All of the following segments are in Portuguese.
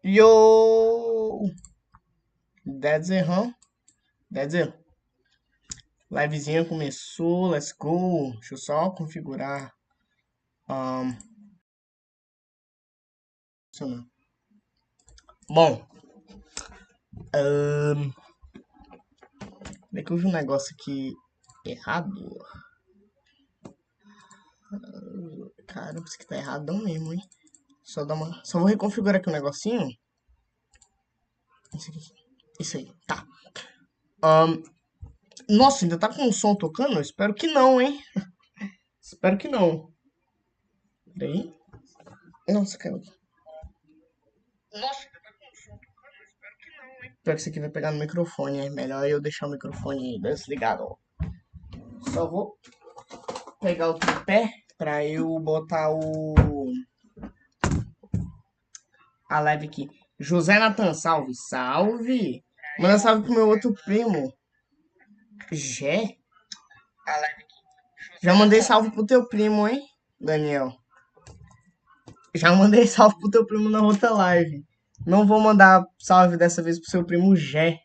Yo! That's it, huh? That's it. Livezinha começou, let's go. Deixa eu só configurar. Um, funcionando. Bom, é que eu vi um negócio aqui errado. Caramba, isso aqui tá erradão mesmo, hein? Só vou reconfigurar aqui um negocinho. Isso aí, tá. Nossa, ainda tá com o som tocando? Eu espero que não, hein? Espero que não. Peraí. Nossa, caiu aqui. Nossa, ainda tá com o som tocando? Eu espero que não, hein? Espero que isso aqui vai pegar no microfone, é melhor eu deixar o microfone desligado, ó. Só vou pegar o tripé pra eu botar a live aqui. José Natan, salve, salve. Manda salve pro meu outro primo. Jé? Já mandei salve pro teu primo, hein, Daniel? Já mandei salve pro teu primo na outra live. Não vou mandar salve dessa vez pro seu primo Jé.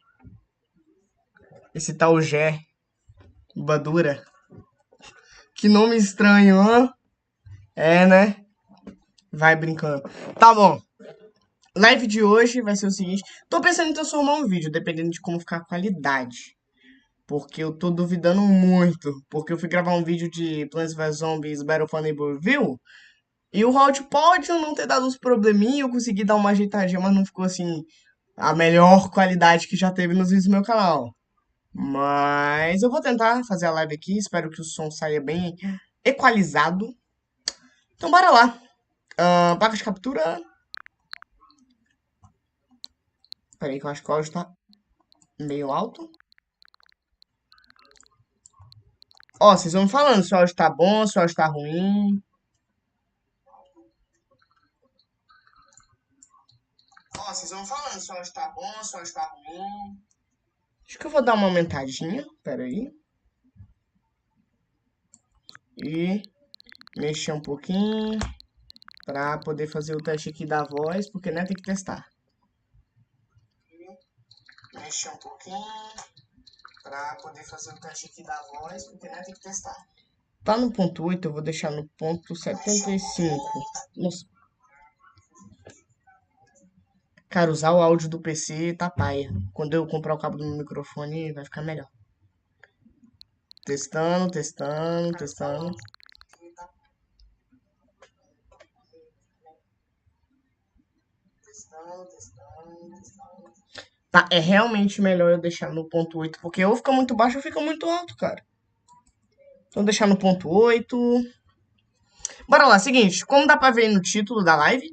Esse tal Jé. Badura. Que nome estranho, hã? É, né? Vai brincando. Tá bom. Live de hoje vai ser o seguinte. Tô pensando em transformar um vídeo, dependendo de como ficar a qualidade. Porque eu tô duvidando muito. Porque eu fui gravar um vídeo de Plants vs Zombies Battle for Neighborville. E o áudio pode não ter dado uns probleminha. Eu consegui dar uma ajeitadinha, mas não ficou assim a melhor qualidade que já teve nos vídeos do meu canal. Mas eu vou tentar fazer a live aqui. Espero que o som saia bem equalizado. Então bora lá. Placa de captura. Peraí que eu acho que o áudio tá meio alto. Ó, vocês vão falando se o áudio tá bom, se o áudio tá ruim. Ó, vocês vão falando se o áudio tá bom, se o áudio tá ruim. Acho que eu vou dar uma aumentadinha. Peraí. E mexer um pouquinho. Pra poder fazer o teste aqui da voz, porque né, tem que testar. Mexer um pouquinho. Pra poder fazer o teste aqui da voz, porque né, tem que testar. Tá no ponto 8, eu vou deixar no ponto 75. Nossa. Cara, usar o áudio do PC tá paia. Quando eu comprar o cabo do meu microfone, vai ficar melhor. Testando, testando, testando. Tá, é realmente melhor eu deixar no ponto 8, porque ou fica muito baixo ou fica muito alto, cara. Então deixar no ponto 8. Bora lá, seguinte, como dá pra ver no título da live,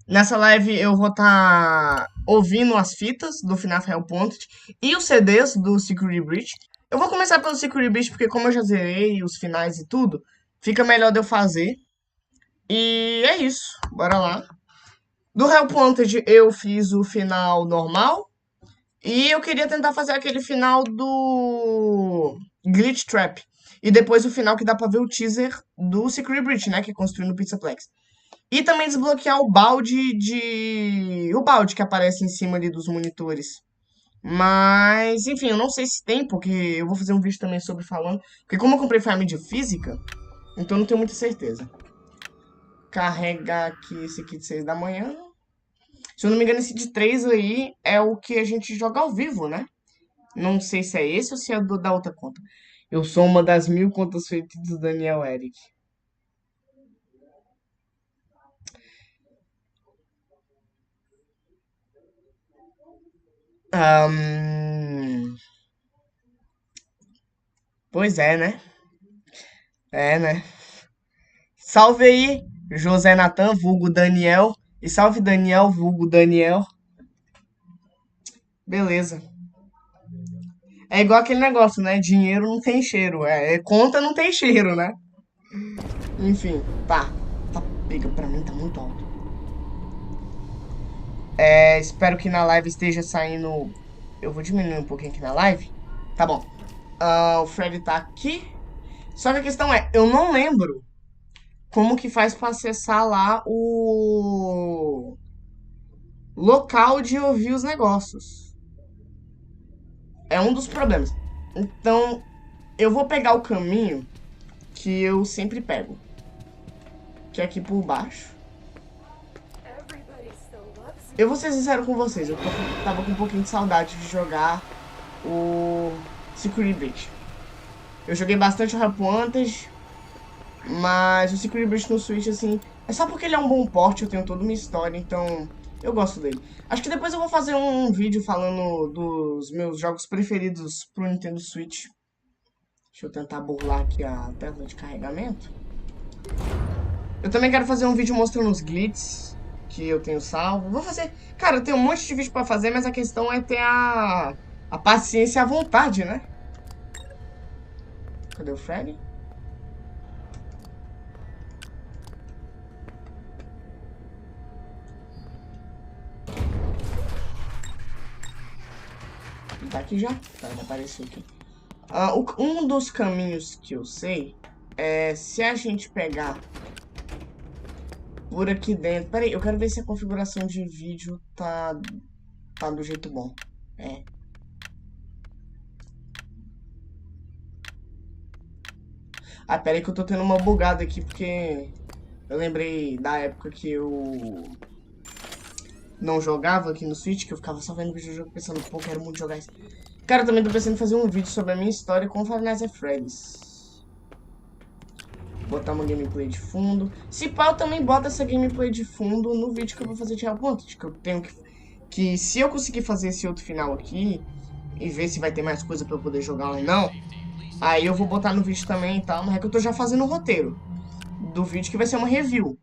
nessa live eu vou estar ouvindo as fitas do FNAF Help Wanted e os CDs do Secret Breach. Eu vou começar pelo Secret Breach porque como eu já zerei os finais e tudo, fica melhor de eu fazer. E é isso, bora lá. Do Help Wanted eu fiz o final normal e eu queria tentar fazer aquele final do Glitch Trap. E depois o final que dá pra ver o teaser do Secret Breach, né? Que é construindo o Pizzaplex. E também desbloquear o balde de... O balde que aparece em cima ali dos monitores. Mas, enfim, eu não sei se tem, porque eu vou fazer um vídeo também sobre falando. Porque como eu comprei farm de física, então eu não tenho muita certeza. Carregar aqui esse aqui de 6 da manhã. Se eu não me engano, esse de 3 aí é o que a gente joga ao vivo, né? Não sei se é esse ou se é da outra conta. Eu sou uma das 1000 contas feitas do Daniel Eric. Pois é, né? É, né? Salve aí, José Natan, vulgo Daniel. E salve Daniel, vulgo Daniel. Beleza. É igual aquele negócio, né? Dinheiro não tem cheiro. Conta não tem cheiro, né? Enfim, tá. Tá pega pra mim, tá muito alto. Espero que na live esteja saindo. Eu vou diminuir um pouquinho aqui na live. Tá bom. O Fred tá aqui. Só que a questão é, eu não lembro como que faz pra acessar lá local de ouvir os negócios. É um dos problemas. Então, eu vou pegar o caminho que eu sempre pego, que é aqui por baixo. Eu vou ser sincero com vocês, tava com um pouquinho de saudade de jogar o Secret. Eu joguei bastante o Help Wanted, mas o Secret no Switch, assim, é só porque ele é um bom porte, eu tenho toda uma história, então eu gosto dele. Acho que depois eu vou fazer um vídeo falando dos meus jogos preferidos pro Nintendo Switch. Deixa eu tentar burlar aqui a tela de carregamento. Eu também quero fazer um vídeo mostrando os glitches que eu tenho salvo. Vou fazer... Cara, eu tenho um monte de vídeo pra fazer, mas a questão é ter a paciência e a vontade, né? Cadê o Fred? Ele tá aqui já? Tá, ele apareceu aqui. Um dos caminhos que eu sei é se a gente pegar por aqui dentro... Pera aí, eu quero ver se a configuração de vídeo tá do jeito bom. É. Ah, pera aí que eu tô tendo uma bugada aqui, porque eu lembrei da época que eu não jogava aqui no Switch, que eu ficava só vendo vídeo do jogo pensando, pô, quero muito jogar isso. Cara, eu também tô pensando em fazer um vídeo sobre a minha história com FNAF Freddy's. Botar uma gameplay de fundo. Se pá, eu também boto essa gameplay de fundo no vídeo que eu vou fazer de Help Wanted, que eu tenho que se eu conseguir fazer esse outro final aqui e ver se vai ter mais coisa pra eu poder jogar ou não, aí eu vou botar no vídeo também e tal, mas é que eu tô já fazendo o roteiro do vídeo que vai ser uma review.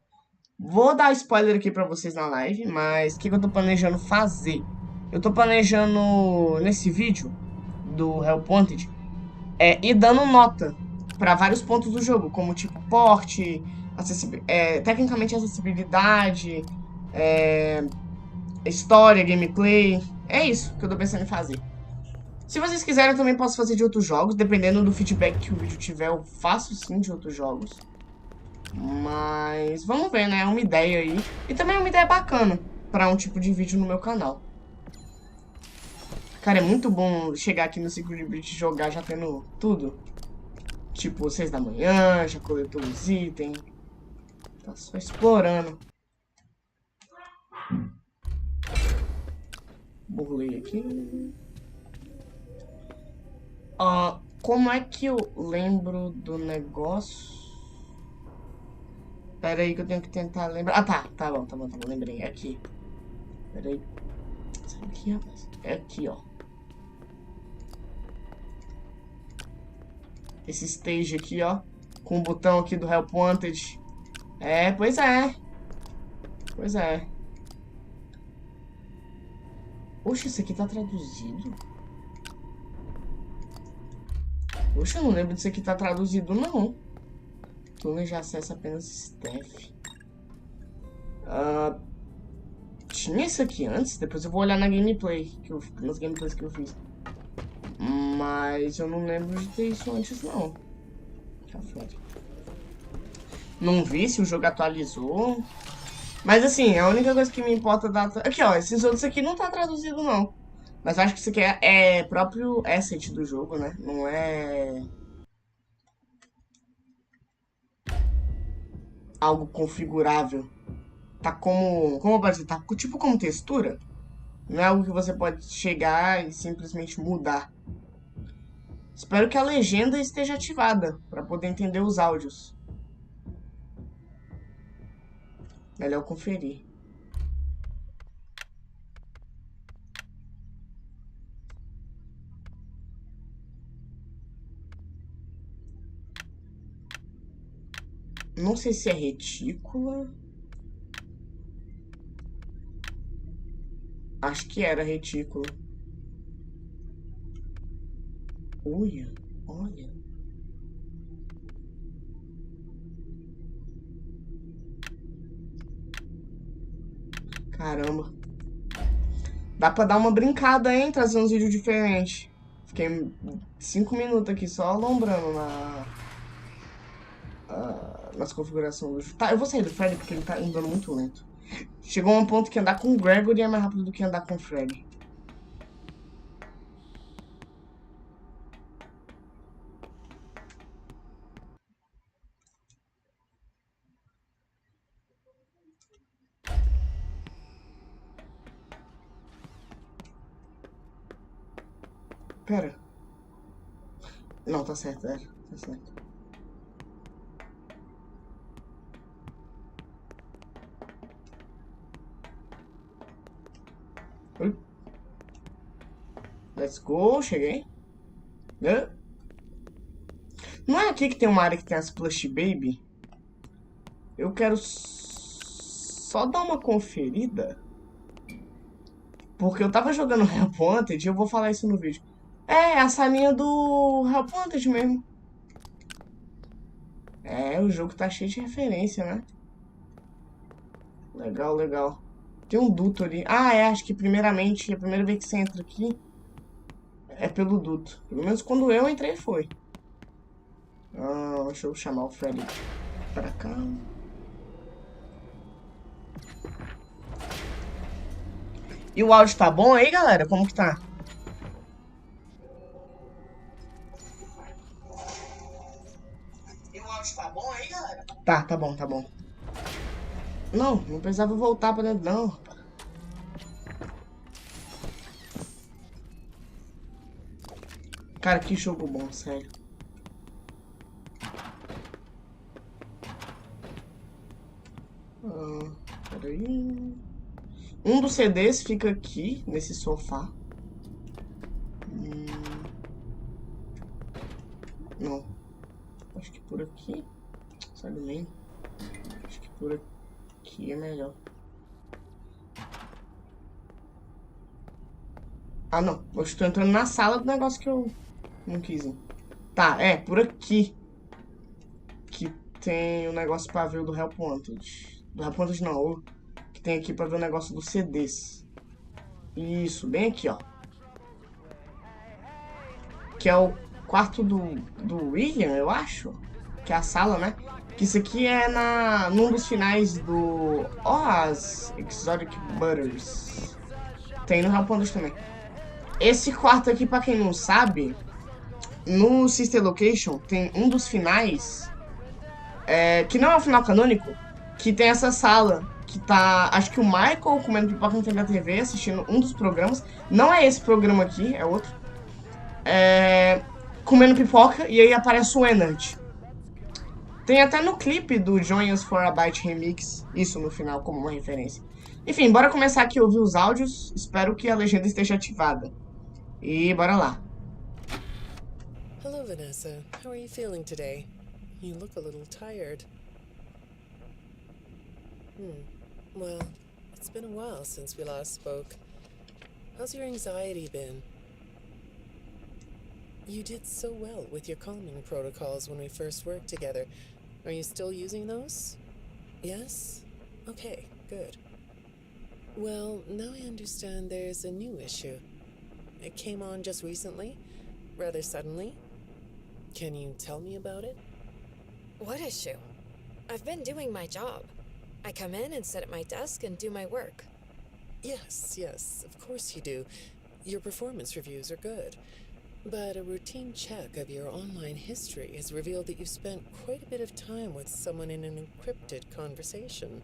Vou dar spoiler aqui pra vocês na live, mas o que eu tô planejando fazer? Eu tô planejando, nesse vídeo do Help Wanted, ir dando nota pra vários pontos do jogo, como tipo porte, tecnicamente acessibilidade, história, gameplay. É isso que eu tô pensando em fazer. Se vocês quiserem, eu também posso fazer de outros jogos, dependendo do feedback que o vídeo tiver, eu faço sim de outros jogos. Mas vamos ver, né? É uma ideia aí. E também é uma ideia bacana pra um tipo de vídeo no meu canal. Cara, é muito bom chegar aqui no Secret e jogar já tendo tudo. Tipo, 6 da manhã, já coletou os itens. Tá só explorando. Burlei aqui. Como é que eu lembro do negócio? Pera aí que eu tenho que tentar lembrar. Ah, tá bom, lembrei. É aqui. Pera aí. Sai aqui, rapaz. É aqui, ó. Esse stage aqui, ó. Com o botão aqui do Help Wanted. Pois é. Pois é. Oxe, isso aqui tá traduzido? Oxe, eu não lembro disso aqui tá traduzido, não. Túnel de acesso apenas staff. Tinha isso aqui antes? Depois eu vou olhar na gameplay, nas gameplays que eu fiz. Mas eu não lembro de ter isso antes, não. Não vi se o jogo atualizou. Mas assim, a única coisa que me importa da... Aqui, ó, esses outros aqui não tá traduzido, não. Mas eu acho que isso aqui é próprio asset do jogo, né? Não é... algo configurável. Tá como eu posso dizer, tá tipo como textura. Não é algo que você pode chegar e simplesmente mudar. Espero que a legenda esteja ativada para poder entender os áudios. Melhor conferir. Não sei se é retícula. Acho que era retícula. Olha. Caramba. Dá pra dar uma brincada, hein? Trazer uns vídeos diferentes. Fiquei 5 minutos aqui só alombrando nas configurações do jogo. Tá, eu vou sair do Freddy porque ele tá andando muito lento. Chegou a um ponto que andar com o Gregory é mais rápido do que andar com o Freddy. Pera. Não, tá certo, tá certo. Oi. Let's go, cheguei. Não é aqui que tem uma área que tem as plush baby? Eu quero só dar uma conferida. Porque eu tava jogando Help Wanted e eu vou falar isso no vídeo. É, a salinha do Help Wanted mesmo. É, o jogo tá cheio de referência, né? Legal, legal. Tem um duto ali. Ah, é, acho que primeiramente, a primeira vez que você entra aqui é pelo duto. Pelo menos quando eu entrei foi. Ah, deixa eu chamar o Freddy pra cá. E o áudio tá bom aí, galera? Como que tá? E o áudio tá bom aí, galera? Tá, tá bom, tá bom. Não, não precisava voltar pra dentro, não. Cara, que jogo bom, sério. Peraí. Um dos CDs fica aqui, nesse sofá. Não. Acho que por aqui. Sabe nem. Acho que por aqui é melhor. Ah, não. Eu estou entrando na sala do negócio que eu não quis ir. Tá, é, por aqui. Que tem o negócio pra ver o do Help Wanted. Do Help Wanted não, o que tem aqui pra ver o negócio dos CDs. Isso, bem aqui, ó. Que é o quarto do William, eu acho. Que é a sala, né? Que isso aqui é num dos finais do Oz Exotic Butters. Tem no Help Wanted também. Esse quarto aqui, pra quem não sabe, no Sister Location tem um dos finais, que não é o final canônico, que tem essa sala, que tá, acho que o Michael comendo pipoca na frente da TV, assistindo um dos programas, não é esse programa aqui, é outro, comendo pipoca, e aí aparece o Enant. Tem até no clipe do Join Us for a Bite Remix, isso no final como uma referência. Enfim, bora começar aqui a ouvir os áudios, espero que a legenda esteja ativada. E bora lá. Hello, Vanessa. How are you feeling today? You look a little tired. Well, it's been a while since we last spoke. How's your anxiety been? You did so well with your calming protocols when we first worked together. Are you still using those? Yes? Okay, good. Well, now I understand there's a new issue. It came on just recently? Rather suddenly? Can you tell me about it? What issue? I've been doing my job. I come in and sit at my desk and do my work. Yes, of course you do. Your performance reviews are good. But a routine check of your online history has revealed that you've spent quite a bit of time with someone in an encrypted conversation.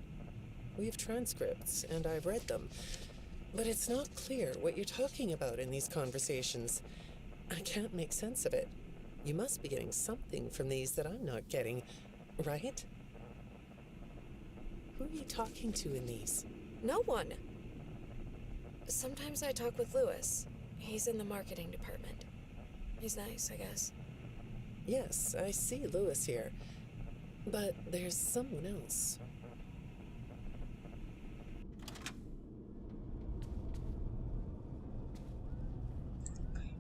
We have transcripts, and I've read them. But it's not clear what you're talking about in these conversations. I can't make sense of it. You must be getting something from these that I'm not getting, right? Who are you talking to in these? No one. Sometimes I talk with Lewis. He's in the marketing department. He's nice, I guess. Yes, I see Lewis here. But there's someone else.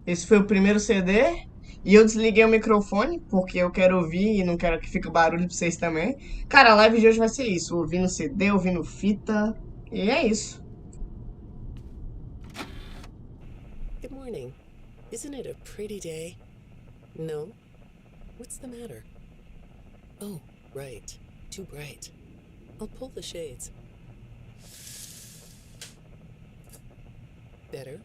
Esse foi o primeiro CD. E eu desliguei o microfone, porque eu quero ouvir e não quero que fique barulho pra vocês também. Cara, a live de hoje vai ser isso. Ouvindo CD, ouvindo fita. E é isso. Good morning. Isn't it a pretty day? No? What's the matter? Oh, right. Too bright. I'll pull the shades. better?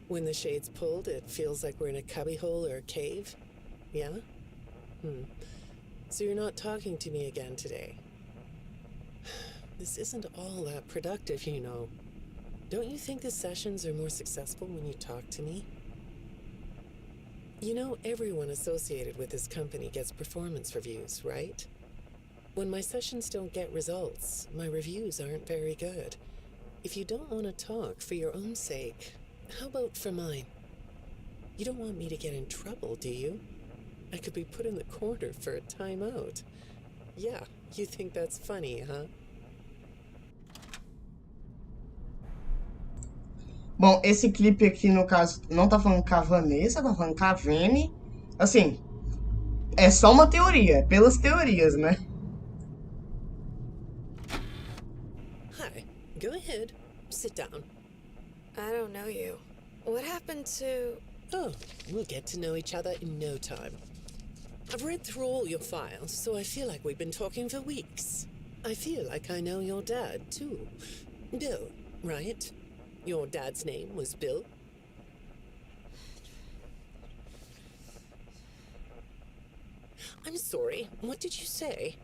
When the shade's pulled, it feels like we're in a cubbyhole or a cave? Yeah? So you're not talking to me again today? This isn't all that productive, you know. Don't you think the sessions are more successful when you talk to me? You know, everyone associated with this company gets performance reviews, right? When my sessions don't get results, my reviews aren't very good. If you don't want to talk for your own sake, how about for mine? You don't want me to get in trouble, do you? I could be put in the corner for a timeout. Yeah, you think that's funny, huh? Bom, esse clipe aqui, no caso, não tá falando com a Vanessa, tá falando com a Vene. Assim, é só uma teoria, é pelas teorias, né? Hi, go ahead. Sit down. I don't know you. What happened to... Oh, we'll get to know each other in no time. I've read through all your files, so I feel like we've been talking for weeks. I feel like I know your dad, too. Bill, right? Your dad's name was Bill? I'm sorry, what did you say?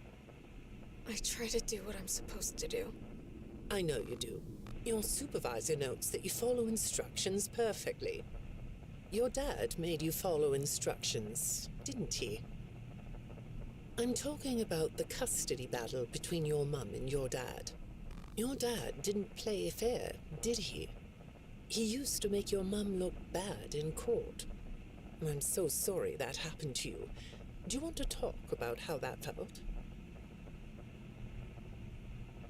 I try to do what I'm supposed to do. I know you do. Your supervisor notes that you follow instructions perfectly. Your dad made you follow instructions, didn't he? I'm talking about the custody battle between your mum and your dad. Your dad didn't play fair, did he? He used to make your mum look bad in court. I'm so sorry that happened to you. Do you want to talk about how that felt?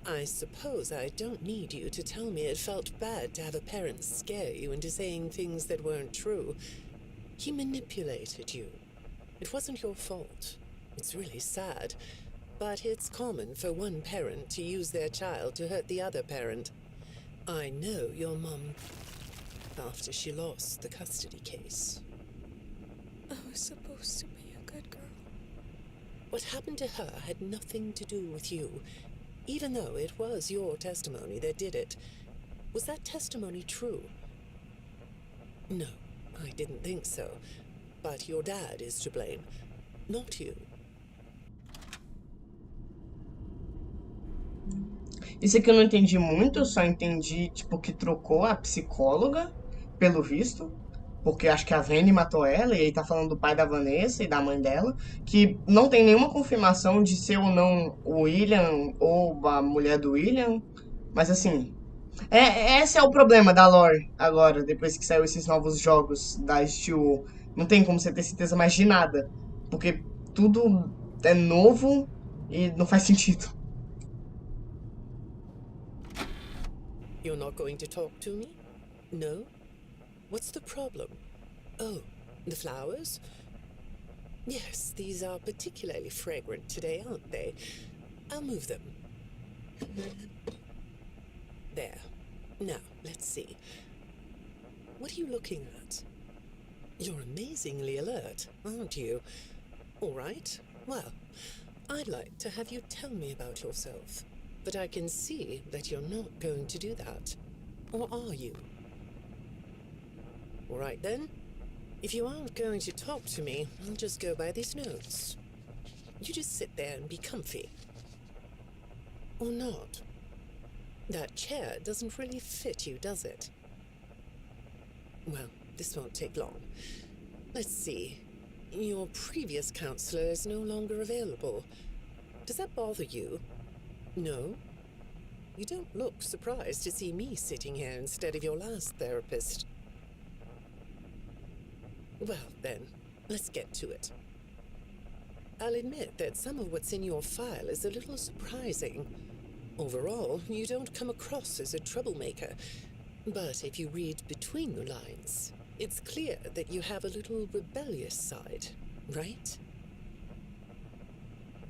I suppose I don't need you to tell me it felt bad to have a parent scare you into saying things that weren't true. He manipulated you. It wasn't your fault. It's really sad. But it's common for one parent to use their child to hurt the other parent. I know your mum after she lost the custody case. I was supposed to be a good girl. What happened to her had nothing to do with you, even though it was your testimony that did it. Was that testimony true? No, I didn't think so. But your dad is to blame, not you. Isso aqui eu não entendi muito, eu só entendi, tipo, que trocou a psicóloga, pelo visto, porque acho que a Vene matou ela, e aí tá falando do pai da Vanessa e da mãe dela, que não tem nenhuma confirmação de ser ou não o William ou a mulher do William, mas assim, esse é o problema da lore agora, depois que saiu esses novos jogos da Steel. Não tem como você ter certeza mais de nada, porque tudo é novo e não faz sentido. You're not going to talk to me? No? What's the problem? Oh, the flowers? Yes, these are particularly fragrant today, aren't they? I'll move them. There. Now, let's see. What are you looking at? You're amazingly alert, aren't you? All right. Well, I'd like to have you tell me about yourself. But I can see that you're not going to do that. Or are you? All right then. If you aren't going to talk to me, I'll just go by these notes. You just sit there and be comfy. Or not. That chair doesn't really fit you, does it? Well, this won't take long. Let's see. Your previous counselor is no longer available. Does that bother you? No? You don't look surprised to see me sitting here instead of your last therapist. Well, then, let's get to it. I'll admit that some of what's in your file is a little surprising. Overall, you don't come across as a troublemaker. But if you read between the lines, it's clear that you have a little rebellious side, right?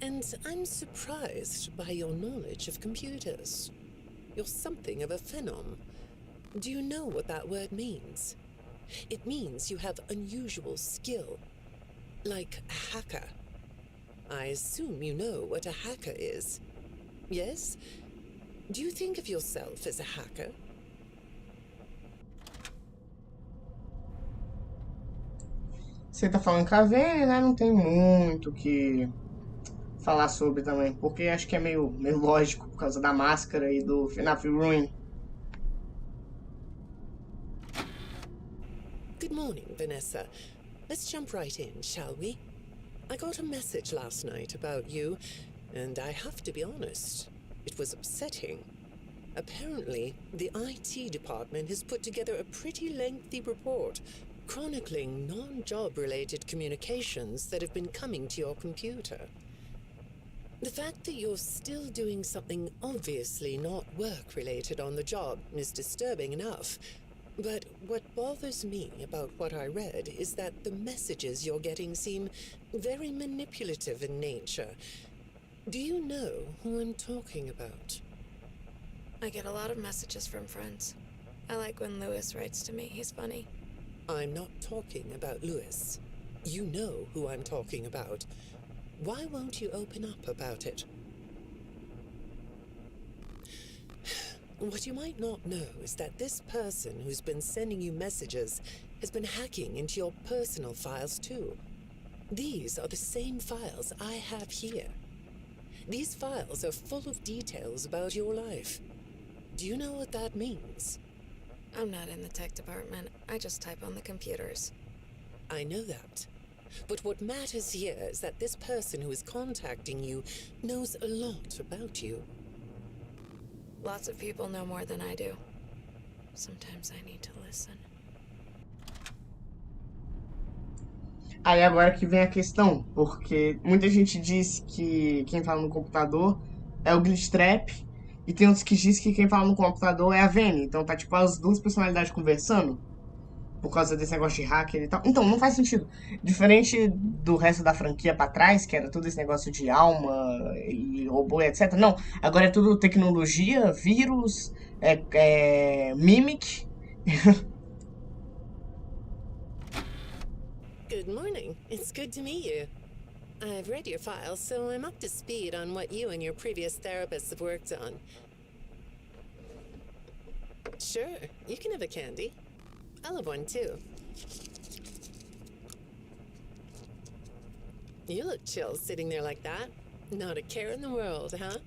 And I'm surprised by your knowledge of computers. You're something of a phenom. Do you know what that word means? It means you have unusual skill, like a hacker. I assume you know what a hacker is. Yes? Do you think of yourself as a hacker? Você tá falando com a Vênia, né? Não tem muito o que falar sobre também. Porque acho que é meio lógico por causa da máscara e do FNAF Ruin. Good morning, Vanessa. Let's jump right in, shall we? I got a message last night about you, and I have to be honest, it was upsetting. Apparently, the IT department has put together a pretty lengthy report chronicling non-job related communications that have been coming to your computer. The fact that you're still doing something obviously not work-related on the job is disturbing enough. But what bothers me about what I read is that the messages you're getting seem very manipulative in nature. Do you know who I'm talking about? I get a lot of messages from friends. I like when Lewis writes to me. He's funny. I'm not talking about Lewis. You know who I'm talking about. Why won't you open up about it? What you might not know is that this person who's been sending you messages has been hacking into your personal files too. These are the same files I have here. These files are full of details about your life. Do you know what that means? I'm not in the tech department. I just type on the computers. I know that. But what matters here is that this person who is contacting you knows a lot about you. Lots of people know more than I do. Sometimes I need to listen. Aí agora que vem a questão, porque muita gente diz que quem fala no computador é o glitch trap, e tem outros que diz que quem fala no computador é a Vênia. Então tá tipo as duas personalidades conversando, por causa desse negócio de hacker e tal. Então, não faz sentido. Diferente do resto da franquia pra trás, que era tudo esse negócio de alma e robô e etc. Não, agora é tudo tecnologia, vírus, mimic. Good morning. It's good to meet you. I've read your file, so I'm up to speed on what you and your previous therapists have worked on. Sure, you can have a candy. I'll have one too. You look chill sitting there like that. Not a care in the world, huh?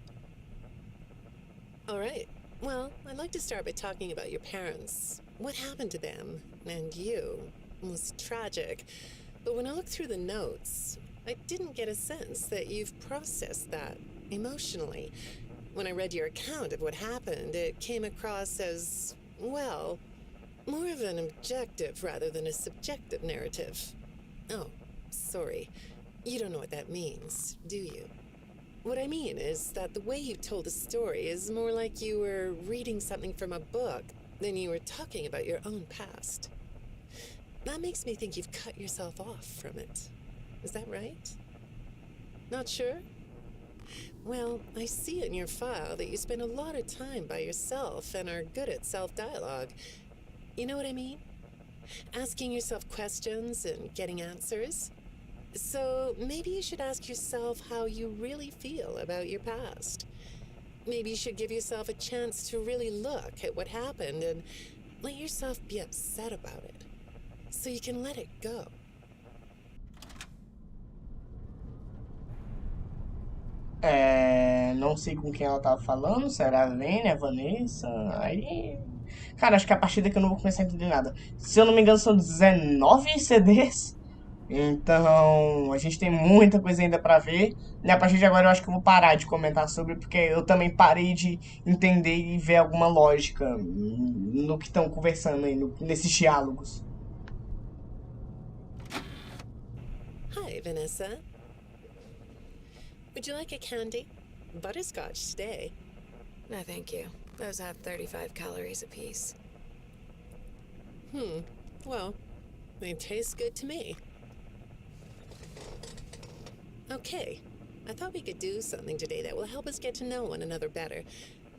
All right. Well, I'd like to start by talking about your parents. What happened to them and you was tragic. But when I looked through the notes, I didn't get a sense that you've processed that emotionally. When I read your account of what happened, it came across as, well, more of an objective rather than a subjective narrative. Oh, sorry. You don't know what that means, do you? What I mean is that the way you told the story is more like you were reading something from a book than you were talking about your own past. That makes me think you've cut yourself off from it. Is that right? Not sure? Well, I see in your file that you spend a lot of time by yourself and are good at self-dialogue. You know what I mean? Asking yourself questions and getting answers. So maybe you should ask yourself how you really feel about your past. Maybe you should give yourself a chance to really look at what happened and let yourself be upset about it, so you can let it go. Não sei com quem ela tava falando, se era a Vênia, a Vanessa. Aí. Cara, acho que a partir daqui eu não vou começar a entender nada. Se eu não me engano, são 19 CDs. Então, a gente tem muita coisa ainda pra ver. E a partir de agora eu acho que eu vou parar de comentar sobre, porque eu também parei de entender e ver alguma lógica no que estão conversando aí, nesses diálogos. Hi, Vanessa. Would you like a candy? Butterscotch today. No, thank you. Those have 35 calories apiece. Well, they taste good to me. Okay, I thought we could do something today that will help us get to know one another better.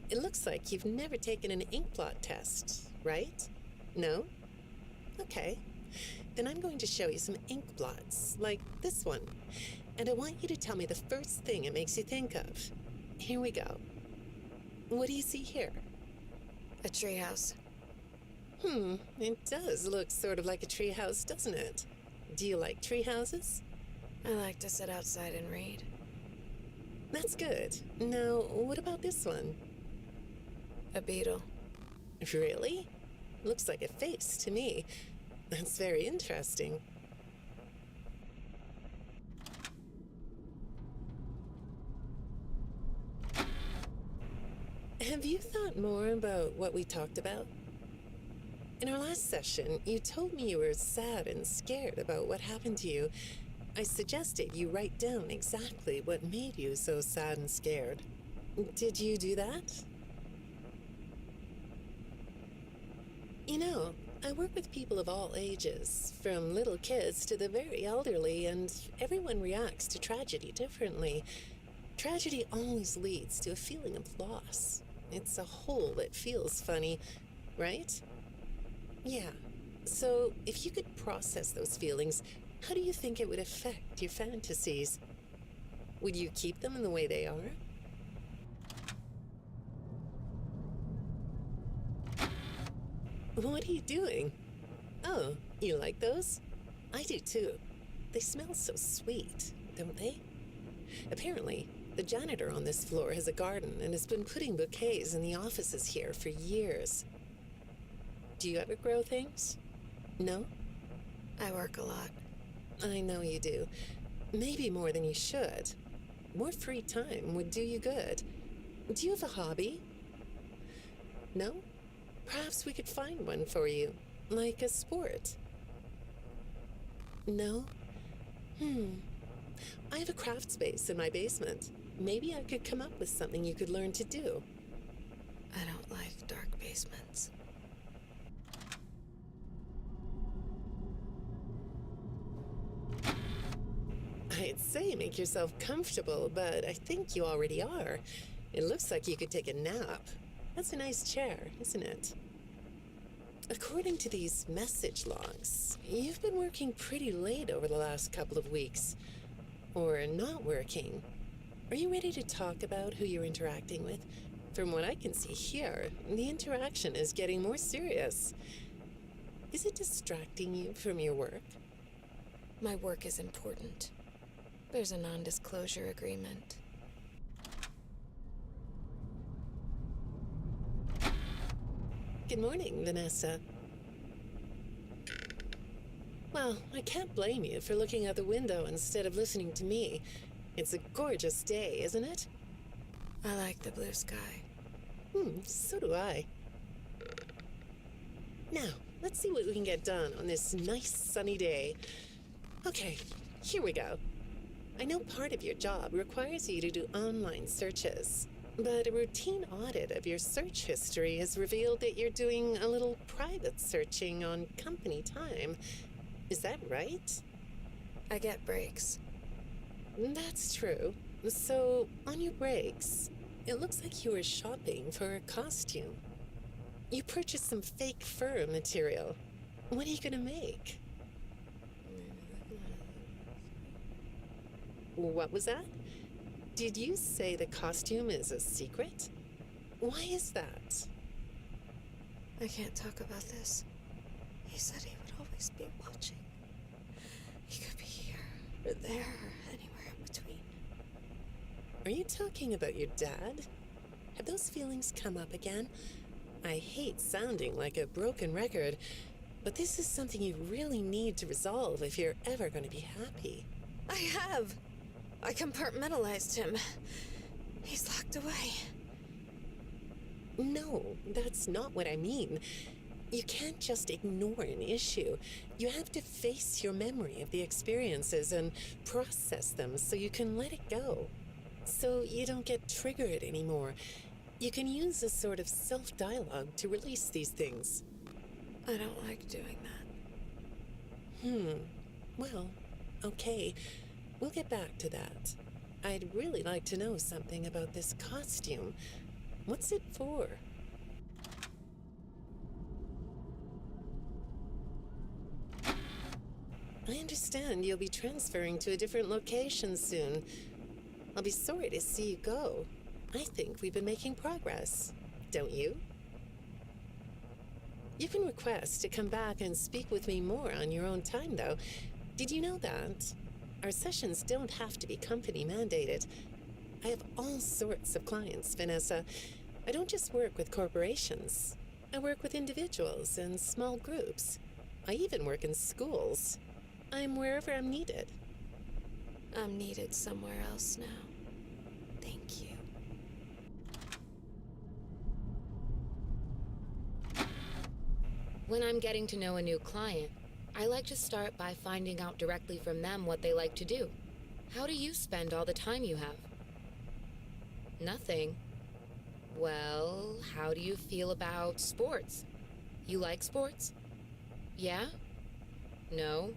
It looks like you've never taken an ink blot test, right? No? Okay. Then I'm going to show you some ink blots, like this one. And I want you to tell me the first thing it makes you think of. Here we go. What do you see here? A treehouse. It does look sort of like a treehouse, doesn't it? Do you like tree houses? I like to sit outside and read. That's good. Now, what about this one? A beetle. Really? Looks like a face to me. That's very interesting. Have you thought more about what we talked about? In our last session, you told me you were sad and scared about what happened to you. I suggested you write down exactly what made you so sad and scared. Did you do that? You know, I work with people of all ages, from little kids to the very elderly, and everyone reacts to tragedy differently. Tragedy always leads to a feeling of loss. It's a hole that feels funny, right? Yeah. So, if you could process those feelings, how do you think it would affect your fantasies? Would you keep them in the way they are? What are you doing? Oh, you like those? I do too. They smell so sweet, don't they? Apparently, the janitor on this floor has a garden and has been putting bouquets in the offices here for years. Do you ever grow things? No? I work a lot. I know you do. Maybe more than you should. More free time would do you good. Do you have a hobby? No? Perhaps we could find one for you, like a sport. No? I have a craft space in my basement. Maybe I could come up with something you could learn to do. I don't like dark basements. I'd say make yourself comfortable, but I think you already are. It looks like you could take a nap. That's a nice chair, isn't it? According to these message logs, you've been working pretty late over the last couple of weeks. Or not working. Are you ready to talk about who you're interacting with? From what I can see here, the interaction is getting more serious. Is it distracting you from your work? My work is important. There's a non-disclosure agreement. Good morning, Vanessa. Well, I can't blame you for looking out the window instead of listening to me. It's a gorgeous day, isn't it? I like the blue sky. So do I. Now, let's see what we can get done on this nice sunny day. Okay, here we go. I know part of your job requires you to do online searches, but a routine audit of your search history has revealed that you're doing a little private searching on company time. Is that right? I get breaks. That's true. So, on your breaks, it looks like you were shopping for a costume. You purchased some fake fur material. What are you gonna make? What was that? Did you say the costume is a secret? Why is that? I can't talk about this. He said he would always be watching. He could be here, or there, or anywhere in between. Are you talking about your dad? Have those feelings come up again? I hate sounding like a broken record, but this is something you really need to resolve if you're ever going to be happy. I have! I compartmentalized him. He's locked away. No, that's not what I mean. You can't just ignore an issue. You have to face your memory of the experiences and process them so you can let it go. So you don't get triggered anymore. You can use a sort of self-dialogue to release these things. I don't like doing that. Well, okay. We'll get back to that. I'd really like to know something about this costume. What's it for? I understand you'll be transferring to a different location soon. I'll be sorry to see you go. I think we've been making progress, don't you? You can request to come back and speak with me more on your own time, though. Did you know that? Our sessions don't have to be company mandated. I have all sorts of clients, Vanessa. I don't just work with corporations. I work with individuals and small groups. I even work in schools. I'm wherever I'm needed. I'm needed somewhere else now. Thank you. When I'm getting to know a new client, I like to start by finding out directly from them what they like to do. How do you spend all the time you have? Nothing. Well, how do you feel about sports? You like sports? Yeah? No?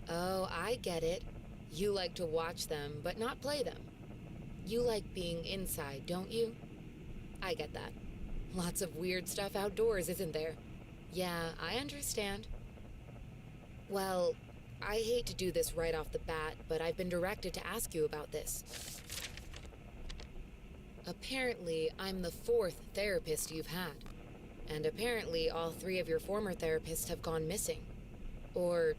Oh, I get it. You like to watch them, but not play them. You like being inside, don't you? I get that. Lots of weird stuff outdoors, isn't there? Yeah, I understand. Well, I hate to do this right off the bat, but I've been directed to ask you about this. Apparently, I'm the 4th therapist you've had. And apparently, all 3 of your former therapists have gone missing. Or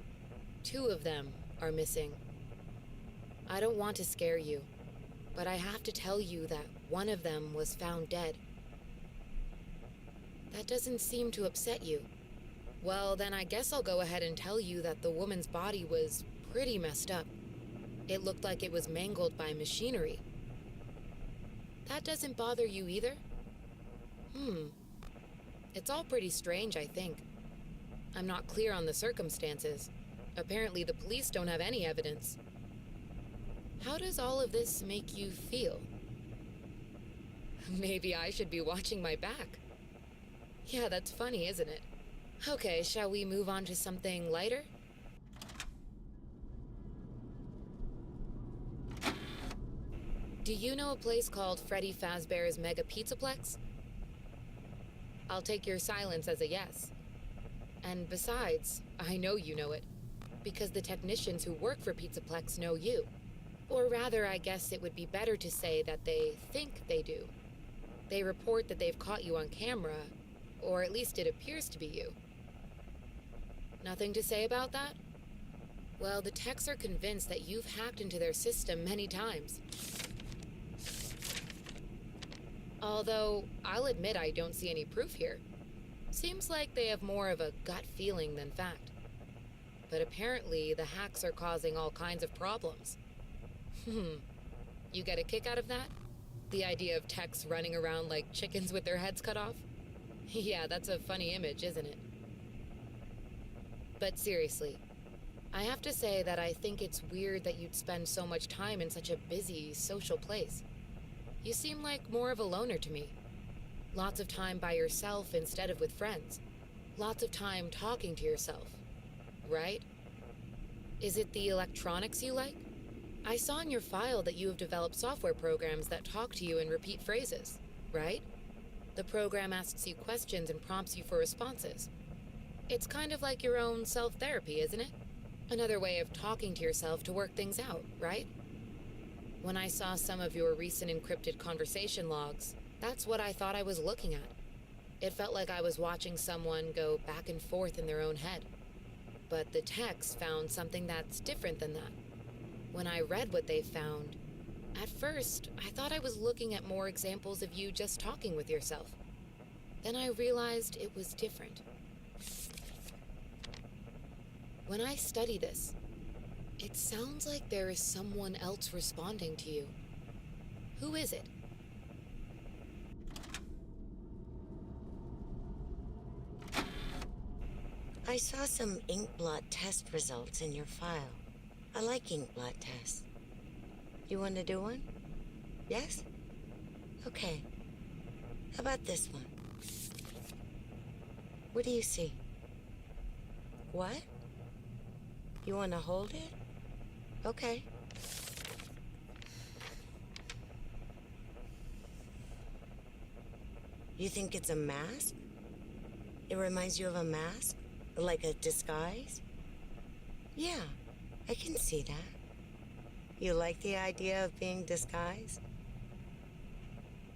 2 of them are missing. I don't want to scare you, but I have to tell you that one of them was found dead. That doesn't seem to upset you. Well, then I guess I'll go ahead and tell you that the woman's body was pretty messed up. It looked like it was mangled by machinery. That doesn't bother you either? It's all pretty strange, I think. I'm not clear on the circumstances. Apparently the police don't have any evidence. How does all of this make you feel? Maybe I should be watching my back. Yeah, that's funny, isn't it? Okay, shall we move on to something lighter? Do you know a place called Freddy Fazbear's Mega Pizzaplex? I'll take your silence as a yes. And besides, I know you know it, because the technicians who work for Pizzaplex know you. Or rather, I guess it would be better to say that they think they do. They report that they've caught you on camera, or at least it appears to be you. Nothing to say about that? Well, the techs are convinced that you've hacked into their system many times. Although, I'll admit I don't see any proof here. Seems like they have more of a gut feeling than fact. But apparently, the hacks are causing all kinds of problems. You get a kick out of that? The idea of techs running around like chickens with their heads cut off? Yeah, that's a funny image, isn't it? But seriously, I have to say that I think it's weird that you'd spend so much time in such a busy, social place. You seem like more of a loner to me. Lots of time by yourself instead of with friends. Lots of time talking to yourself. Right? Is it the electronics you like? I saw in your file that you have developed software programs that talk to you in repeat phrases, right? The program asks you questions and prompts you for responses. It's kind of like your own self-therapy, isn't it? Another way of talking to yourself to work things out, right? When I saw some of your recent encrypted conversation logs, that's what I thought I was looking at. It felt like I was watching someone go back and forth in their own head. But the techs found something that's different than that. When I read what they found, at first, I thought I was looking at more examples of you just talking with yourself. Then I realized it was different. When I study this, it sounds like there is someone else responding to you. Who is it? I saw some ink blot test results in your file. I like ink blot tests. You want to do one? Yes? Okay. How about this one? What do you see? What? You want to hold it? Okay. You think it's a mask? It reminds you of a mask? Like a disguise? Yeah, I can see that. You like the idea of being disguised?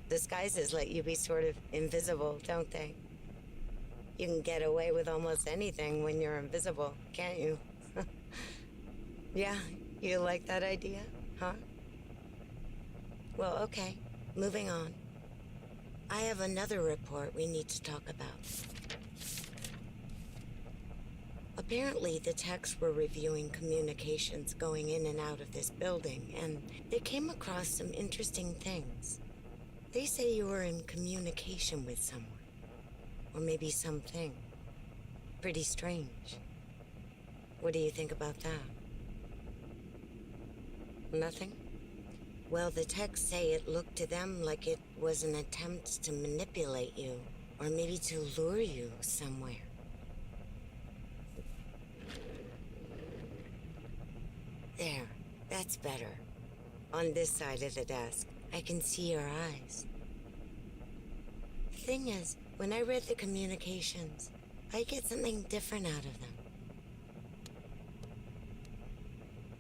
Disguises let you be sort of invisible, don't they? You can get away with almost anything when you're invisible, can't you? Yeah, you like that idea, huh? Well, okay, moving on. I have another report we need to talk about. Apparently, the techs were reviewing communications going in and out of this building, and they came across some interesting things. They say you were in communication with someone, or maybe something. Pretty strange. What do you think about that? Nothing? Well, the techs say it looked to them like it was an attempt to manipulate you, or maybe to lure you somewhere. There, that's better. On this side of the desk, I can see your eyes. The thing is, when I read the communications, I get something different out of them.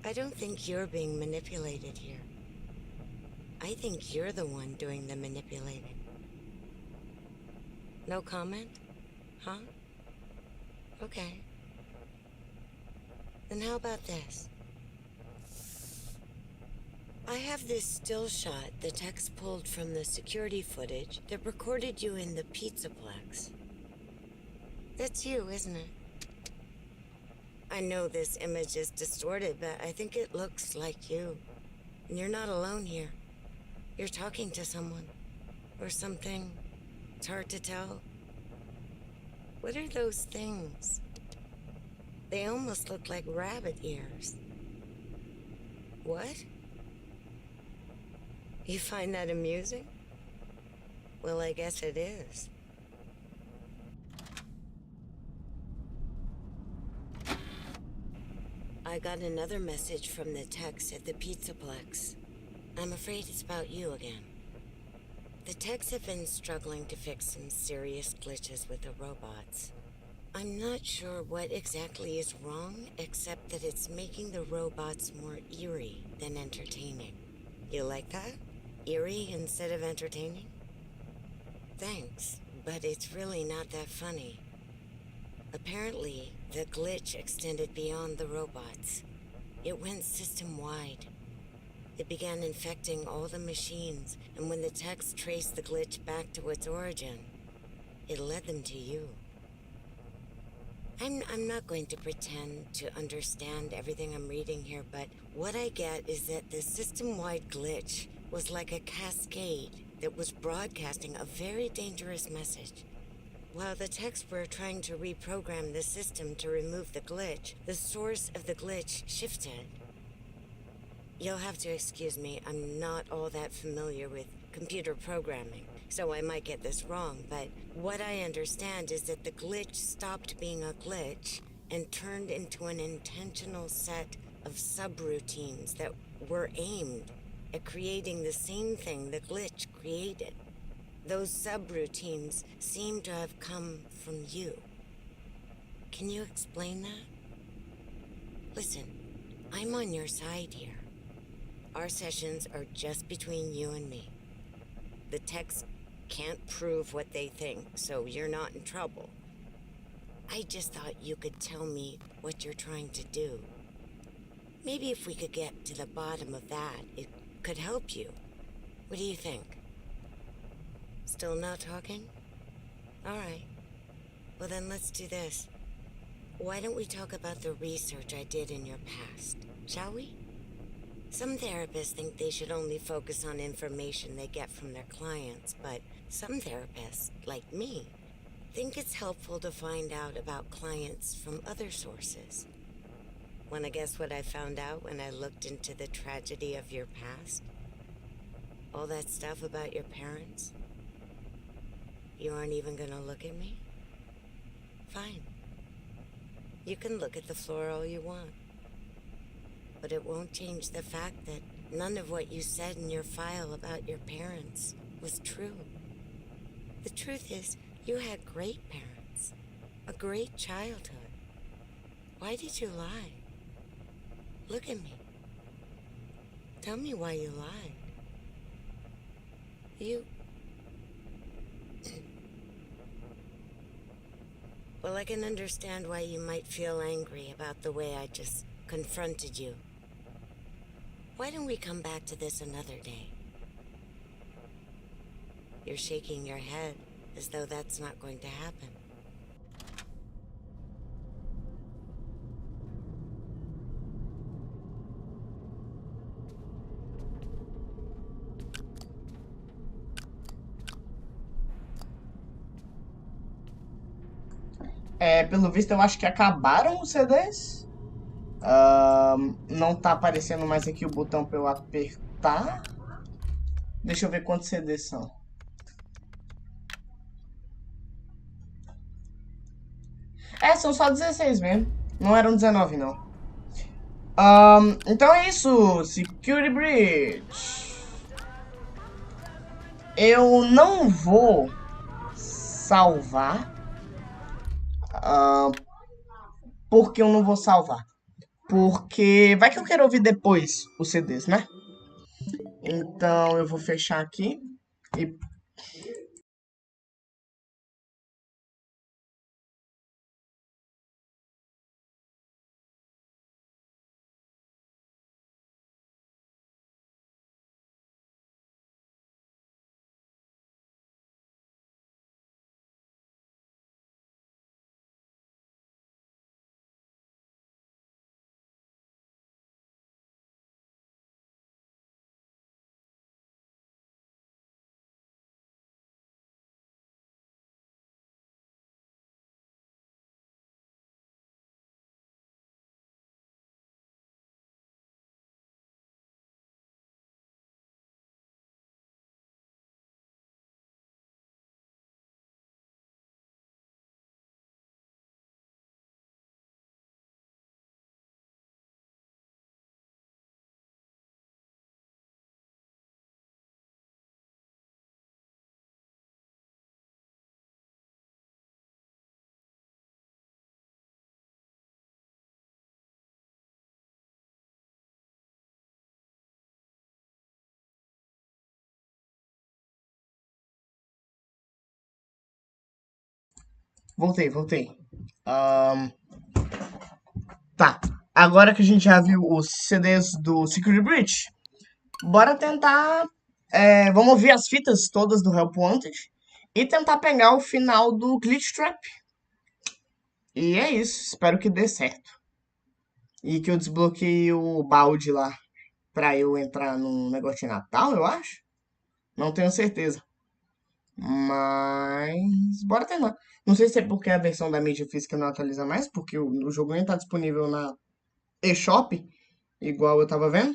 I don't think you're being manipulated here. I think you're the one doing the manipulating. No comment? Huh? Okay. Then how about this? I have this still shot the techs pulled from the security footage that recorded you in the Pizzaplex. That's you, isn't it? I know this image is distorted, but I think it looks like you. And you're not alone here. You're talking to someone. Or something. It's hard to tell. What are those things? They almost look like rabbit ears. What? You find that amusing? Well, I guess it is. I got another message from the techs at the Pizzaplex. I'm afraid it's about you again. The techs have been struggling to fix some serious glitches with the robots. I'm not sure what exactly is wrong, except that it's making the robots more eerie than entertaining. You like that? Eerie instead of entertaining? Thanks, but it's really not that funny. Apparently, the glitch extended beyond the robots. It went system-wide. It began infecting all the machines, and when the techs traced the glitch back to its origin, it led them to you. I'm not going to pretend to understand everything I'm reading here, but what I get is that the system-wide glitch was like a cascade that was broadcasting a very dangerous message. While the techs were trying to reprogram the system to remove the glitch, the source of the glitch shifted. You'll have to excuse me, I'm not all that familiar with computer programming, so I might get this wrong, but what I understand is that the glitch stopped being a glitch and turned into an intentional set of subroutines that were aimed at creating the same thing the glitch created. Those subroutines seem to have come from you. Can you explain that? Listen, I'm on your side here. Our sessions are just between you and me. The techs can't prove what they think, so you're not in trouble. I just thought you could tell me what you're trying to do. Maybe if we could get to the bottom of that, it could help you. What do you think? Still not talking? All right. Well, then let's do this. Why don't we talk about the research I did in your past, shall we? Some therapists think they should only focus on information they get from their clients, but some therapists, like me, think it's helpful to find out about clients from other sources. Want to guess what I found out when I looked into the tragedy of your past? All that stuff about your parents? You aren't even gonna look at me? Fine. You can look at the floor all you want. But it won't change the fact that none of what you said in your file about your parents was true. The truth is, you had great parents, a great childhood. Why did you lie? Look at me. Tell me why you lied. Well, I can understand why you might feel angry about the way I just confronted you. Why don't we come back to this another day? You're shaking your head as though that's not going to happen. Pelo visto, eu acho que acabaram os CDs. Não tá aparecendo mais aqui o botão pra eu apertar. Deixa eu ver quantos CDs são. São só 16 mesmo. Não eram 19, não. Então é isso. Security Breach. Eu não vou salvar. Por que eu não vou salvar? Porque vai que eu quero ouvir depois os CDs, né? Então eu vou fechar aqui e... Voltei. Tá. Agora que a gente já viu os CDs do Security Breach, bora tentar... vamos ouvir as fitas todas do Help Wanted e tentar pegar o final do Glitch Trap. E é isso. Espero que dê certo. E que eu desbloqueie o balde lá pra eu entrar num negócio de Natal, eu acho. Não tenho certeza. Mas bora tentar. Não sei se é porque a versão da mídia física não atualiza mais, porque o jogo nem tá disponível na eShop, igual eu tava vendo.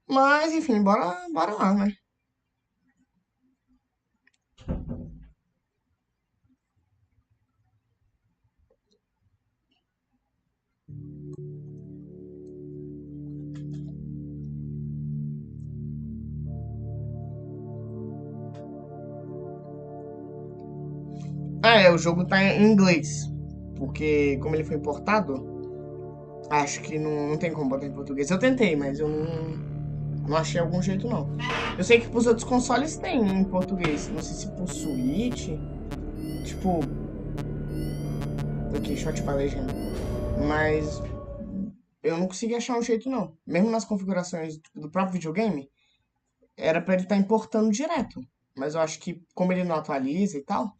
Mas enfim, bora lá, né? O jogo tá em inglês. Porque como ele foi importado, acho que não tem como botar em português. Eu tentei, mas eu não achei algum jeito, não. Eu sei que pros outros consoles tem em português. Não sei se pro Switch. Tipo... Aqui, shot pra legenda. Mas... eu não consegui achar um jeito, não. Mesmo nas configurações do próprio videogame, era pra ele estar importando direto. Mas eu acho que, como ele não atualiza e tal,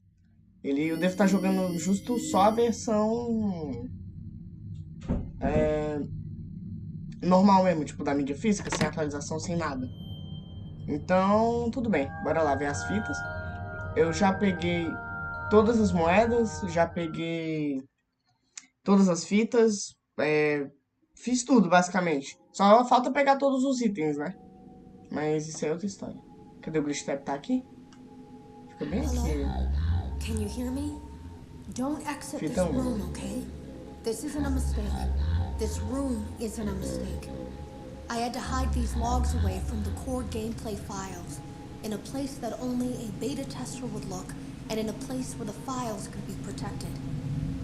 eu devo estar jogando justo só a versão... normal mesmo, tipo, da mídia física, sem atualização, sem nada. Então, tudo bem. Bora lá ver as fitas. Eu já peguei todas as moedas, já peguei todas as fitas, fiz tudo, basicamente. Só falta pegar todos os itens, né? Mas isso é outra história. Cadê o Glitch Trap? Tá aqui? Fica bem aqui. Can you hear me? Don't exit this Fita 1. room, okay? This isn't a mistake. This room isn't a mistake. I had to hide these logs away from the core gameplay files, in a place that only a beta tester would look, and in a place where the files could be protected.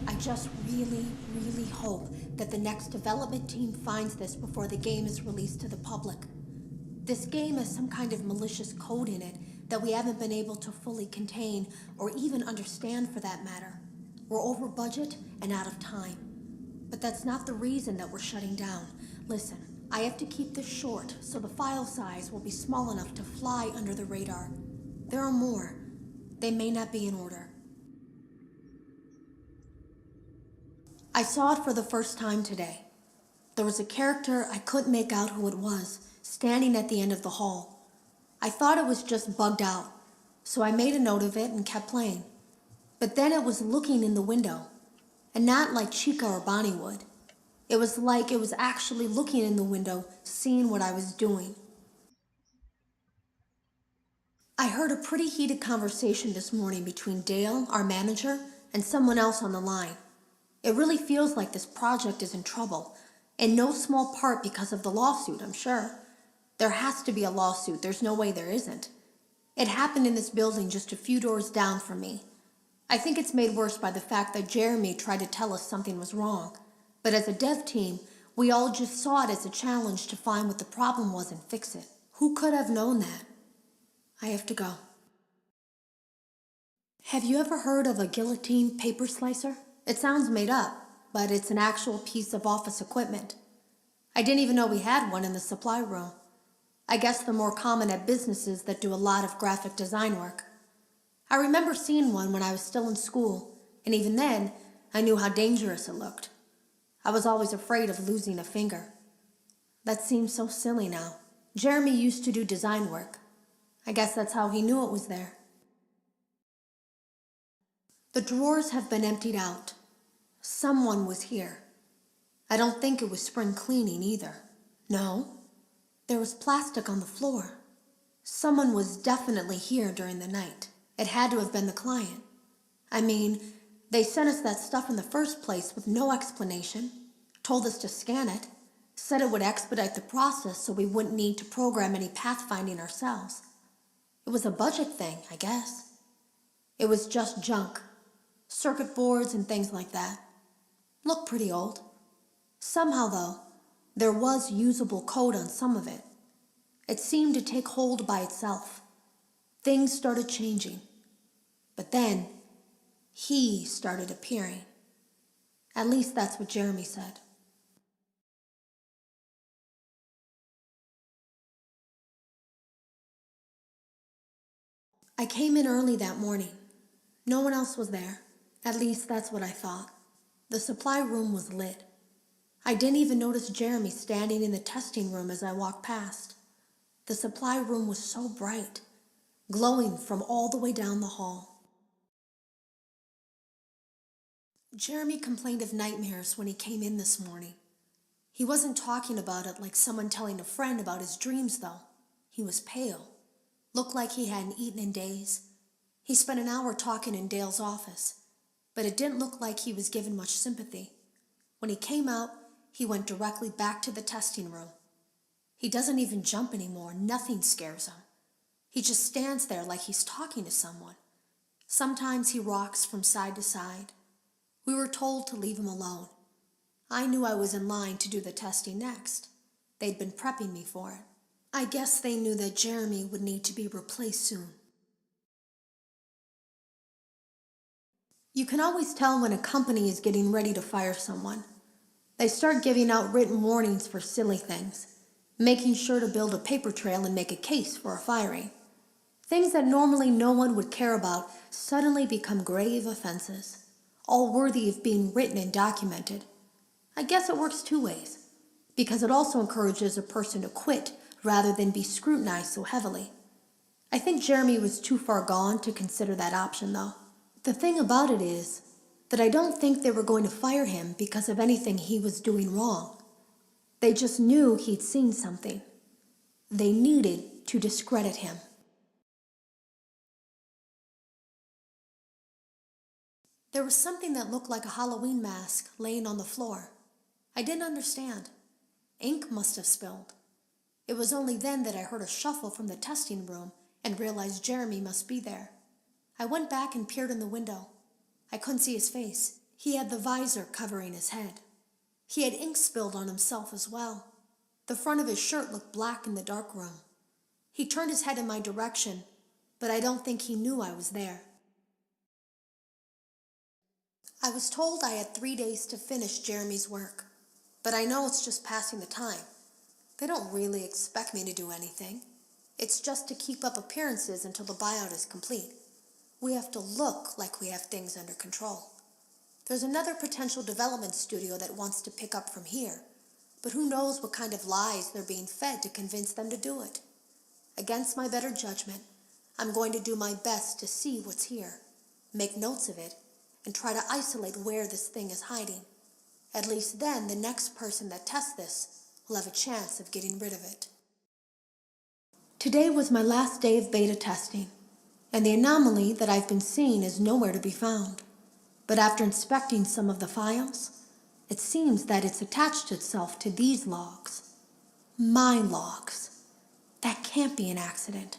I just really, really hope that the next development team finds this before the game is released to the public. This game has some kind of malicious code in it that we haven't been able to fully contain, or even understand for that matter. We're over budget and out of time. But that's not the reason that we're shutting down. Listen, I have to keep this short so the file size will be small enough to fly under the radar. There are more. They may not be in order. I saw it for the first time today. There was a character I couldn't make out who it was, standing at the end of the hall. I thought it was just bugged out, so I made a note of it and kept playing. But then it was looking in the window, and not like Chica or Bonnie would. It was like it was actually looking in the window, seeing what I was doing. I heard a pretty heated conversation this morning between Dale, our manager, and someone else on the line. It really feels like this project is in trouble, in no small part because of the lawsuit, I'm sure. There has to be a lawsuit, there's no way there isn't. It happened in this building just a few doors down from me. I think it's made worse by the fact that Jeremy tried to tell us something was wrong. But as a dev team, we all just saw it as a challenge to find what the problem was and fix it. Who could have known that? I have to go. Have you ever heard of a guillotine paper slicer? It sounds made up, but it's an actual piece of office equipment. I didn't even know we had one in the supply room. I guess they're more common at businesses that do a lot of graphic design work. I remember seeing one when I was still in school, and even then, I knew how dangerous it looked. I was always afraid of losing a finger. That seems so silly now. Jeremy used to do design work. I guess that's how he knew it was there. The drawers have been emptied out. Someone was here. I don't think it was spring cleaning either. No, there was plastic on the floor. Someone was definitely here during the night. It had to have been the client. I mean, they sent us that stuff in the first place with no explanation, told us to scan it, said it would expedite the process so we wouldn't need to program any pathfinding ourselves. It was a budget thing, I guess. It was just junk. Circuit boards and things like that. Looked pretty old. Somehow, though, there was usable code on some of it. It seemed to take hold by itself. Things started changing. But then, he started appearing. At least that's what Jeremy said. I came in early that morning. No one else was there. At least that's what I thought. The supply room was lit. I didn't even notice Jeremy standing in the testing room as I walked past. The supply room was so bright, glowing from all the way down the hall. Jeremy complained of nightmares when he came in this morning. He wasn't talking about it like someone telling a friend about his dreams, though. He was pale. Looked like he hadn't eaten in days. He spent an hour talking in Dale's office, but it didn't look like he was given much sympathy. When he came out, he went directly back to the testing room. He doesn't even jump anymore. Nothing scares him. He just stands there like he's talking to someone. Sometimes he rocks from side to side. We were told to leave him alone. I knew I was in line to do the testing next. They'd been prepping me for it. I guess they knew that Jeremy would need to be replaced soon. You can always tell when a company is getting ready to fire someone. They start giving out written warnings for silly things, making sure to build a paper trail and make a case for a firing. Things that normally no one would care about suddenly become grave offenses, all worthy of being written and documented. I guess it works two ways, because it also encourages a person to quit rather than be scrutinized so heavily. I think Jeremy was too far gone to consider that option, though. The thing about it is that I don't think they were going to fire him because of anything he was doing wrong. They just knew he'd seen something. They needed to discredit him. There was something that looked like a Halloween mask laying on the floor. I didn't understand. Ink must have spilled. It was only then that I heard a shuffle from the testing room and realized Jeremy must be there. I went back and peered in the window. I couldn't see his face. He had the visor covering his head. He had ink spilled on himself as well. The front of his shirt looked black in the dark room. He turned his head in my direction, but I don't think he knew I was there. I was told I had 3 days to finish Jeremy's work, but I know it's just passing the time. They don't really expect me to do anything. It's just to keep up appearances until the buyout is complete. We have to look like we have things under control. There's another potential development studio that wants to pick up from here, but who knows what kind of lies they're being fed to convince them to do it. Against my better judgment, I'm going to do my best to see what's here, make notes of it, and try to isolate where this thing is hiding. At least then, the next person that tests this will have a chance of getting rid of it. Today was my last day of beta testing, and the anomaly that I've been seeing is nowhere to be found. But after inspecting some of the files, it seems that it's attached itself to these logs. My logs. That can't be an accident.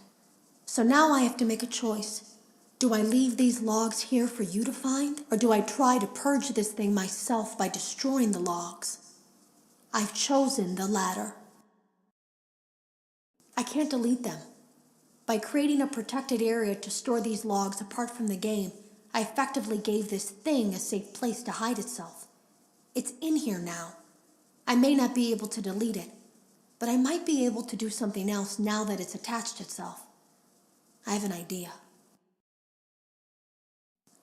So now I have to make a choice. Do I leave these logs here for you to find, or do I try to purge this thing myself by destroying the logs? I've chosen the latter. I can't delete them. By creating a protected area to store these logs apart from the game, I effectively gave this thing a safe place to hide itself. It's in here now. I may not be able to delete it, but I might be able to do something else now that it's attached itself. I have an idea.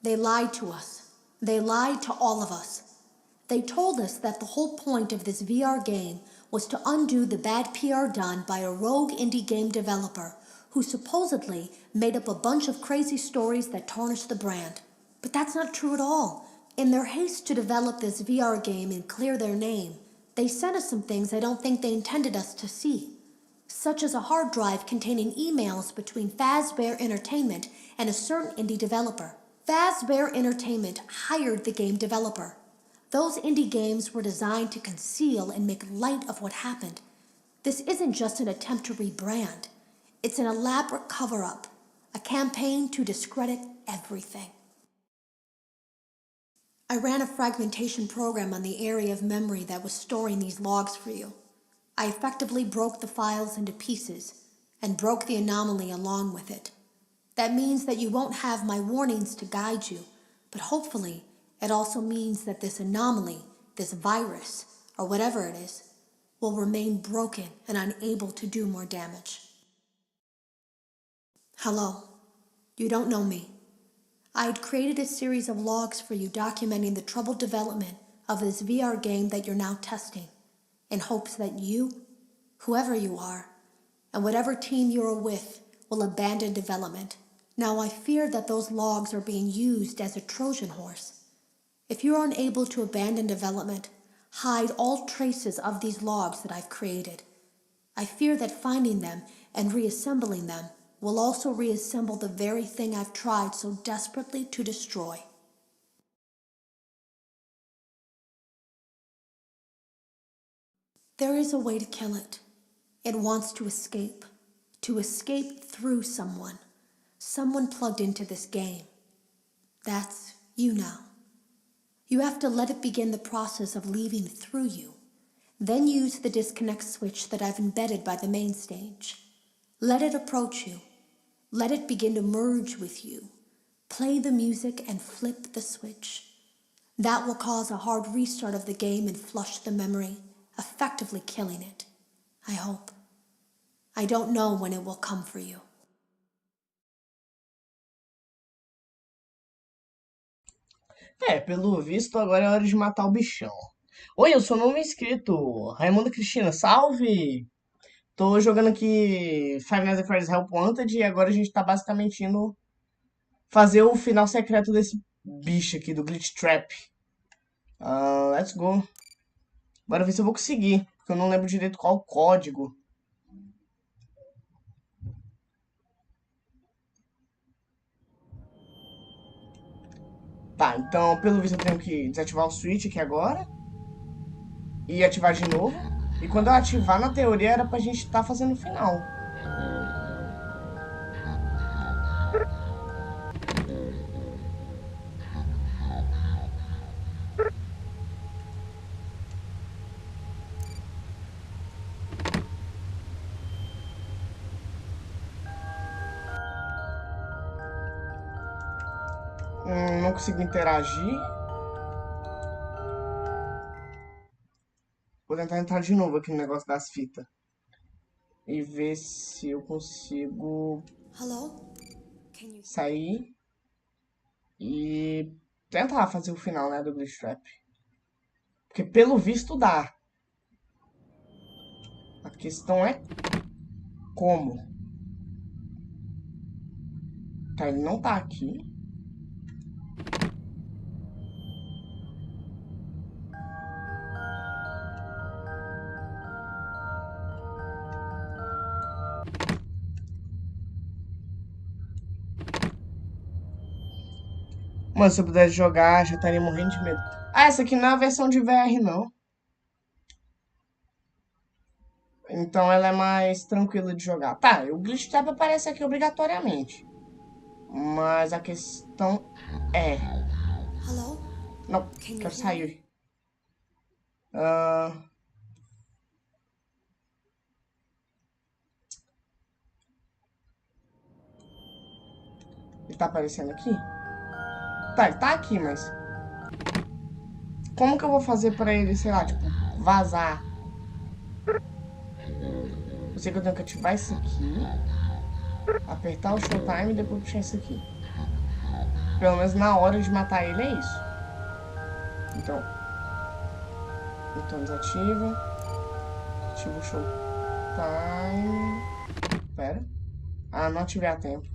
They lied to us. They lied to all of us. They told us that the whole point of this VR game was to undo the bad PR done by a rogue indie game developer who supposedly made up a bunch of crazy stories that tarnished the brand. But that's not true at all. In their haste to develop this VR game and clear their name, they sent us some things I don't think they intended us to see, such as a hard drive containing emails between Fazbear Entertainment and a certain indie developer. Fazbear Entertainment hired the game developer. Those indie games were designed to conceal and make light of what happened. This isn't just an attempt to rebrand. It's an elaborate cover-up, a campaign to discredit everything. I ran a fragmentation program on the area of memory that was storing these logs for you. I effectively broke the files into pieces and broke the anomaly along with it. That means that you won't have my warnings to guide you, but hopefully it also means that this anomaly, this virus, or whatever it is, will remain broken and unable to do more damage. Hello. You don't know me. I had created a series of logs for you documenting the troubled development of this VR game that you're now testing, in hopes that you, whoever you are, and whatever team you're with, will abandon development. Now I fear that those logs are being used as a Trojan horse. If you're unable to abandon development, hide all traces of these logs that I've created. I fear that finding them and reassembling them will also reassemble the very thing I've tried so desperately to destroy. There is a way to kill it. It wants to escape through someone plugged into this game. That's you now. You have to let it begin the process of leaving through you. Then use the disconnect switch that I've embedded by the main stage. Let it approach you. Let it begin to merge with you. Play the music and flip the switch. That will cause a hard restart of the game and flush the memory, effectively killing it. I hope. I don't know when it will come for you. Pelo visto, agora é hora de matar o bichão. Oi, eu sou novo inscrito. Raimundo Cristina, salve! Tô jogando aqui FNAF Help Wanted e agora a gente tá basicamente indo fazer o final secreto desse bicho aqui, do Glitch Trap. Let's go. Bora ver se eu vou conseguir, porque eu não lembro direito qual o código. Tá, então pelo visto eu tenho que desativar o switch aqui agora. E ativar de novo. E quando eu ativar, na teoria, era pra gente estar fazendo o final. Não consigo interagir. Vou tentar entrar de novo aqui no negócio das fitas. E ver se eu consigo Hello? Can you... sair e tentar fazer o final, né, do Glitch Trap. Porque pelo visto dá. A questão é como. Tá, ele não tá aqui. Mano, se eu pudesse jogar, já estaria morrendo de medo. Ah, essa aqui não é a versão de VR, não. Então ela é mais tranquila de jogar. Tá, o Glitch Trap aparece aqui obrigatoriamente. Mas a questão é... Hello? Não, Can you quero hear me? sair. Ah, ele tá aparecendo aqui? Tá, ele tá aqui, mas... Como que eu vou fazer pra ele, sei lá, tipo, vazar? Eu sei que eu tenho que ativar isso aqui. Apertar o Showtime e depois puxar isso aqui. Pelo menos na hora de matar ele é isso. Então desativa. Ativa o Showtime. Pera. Ah, não ativei a tempo.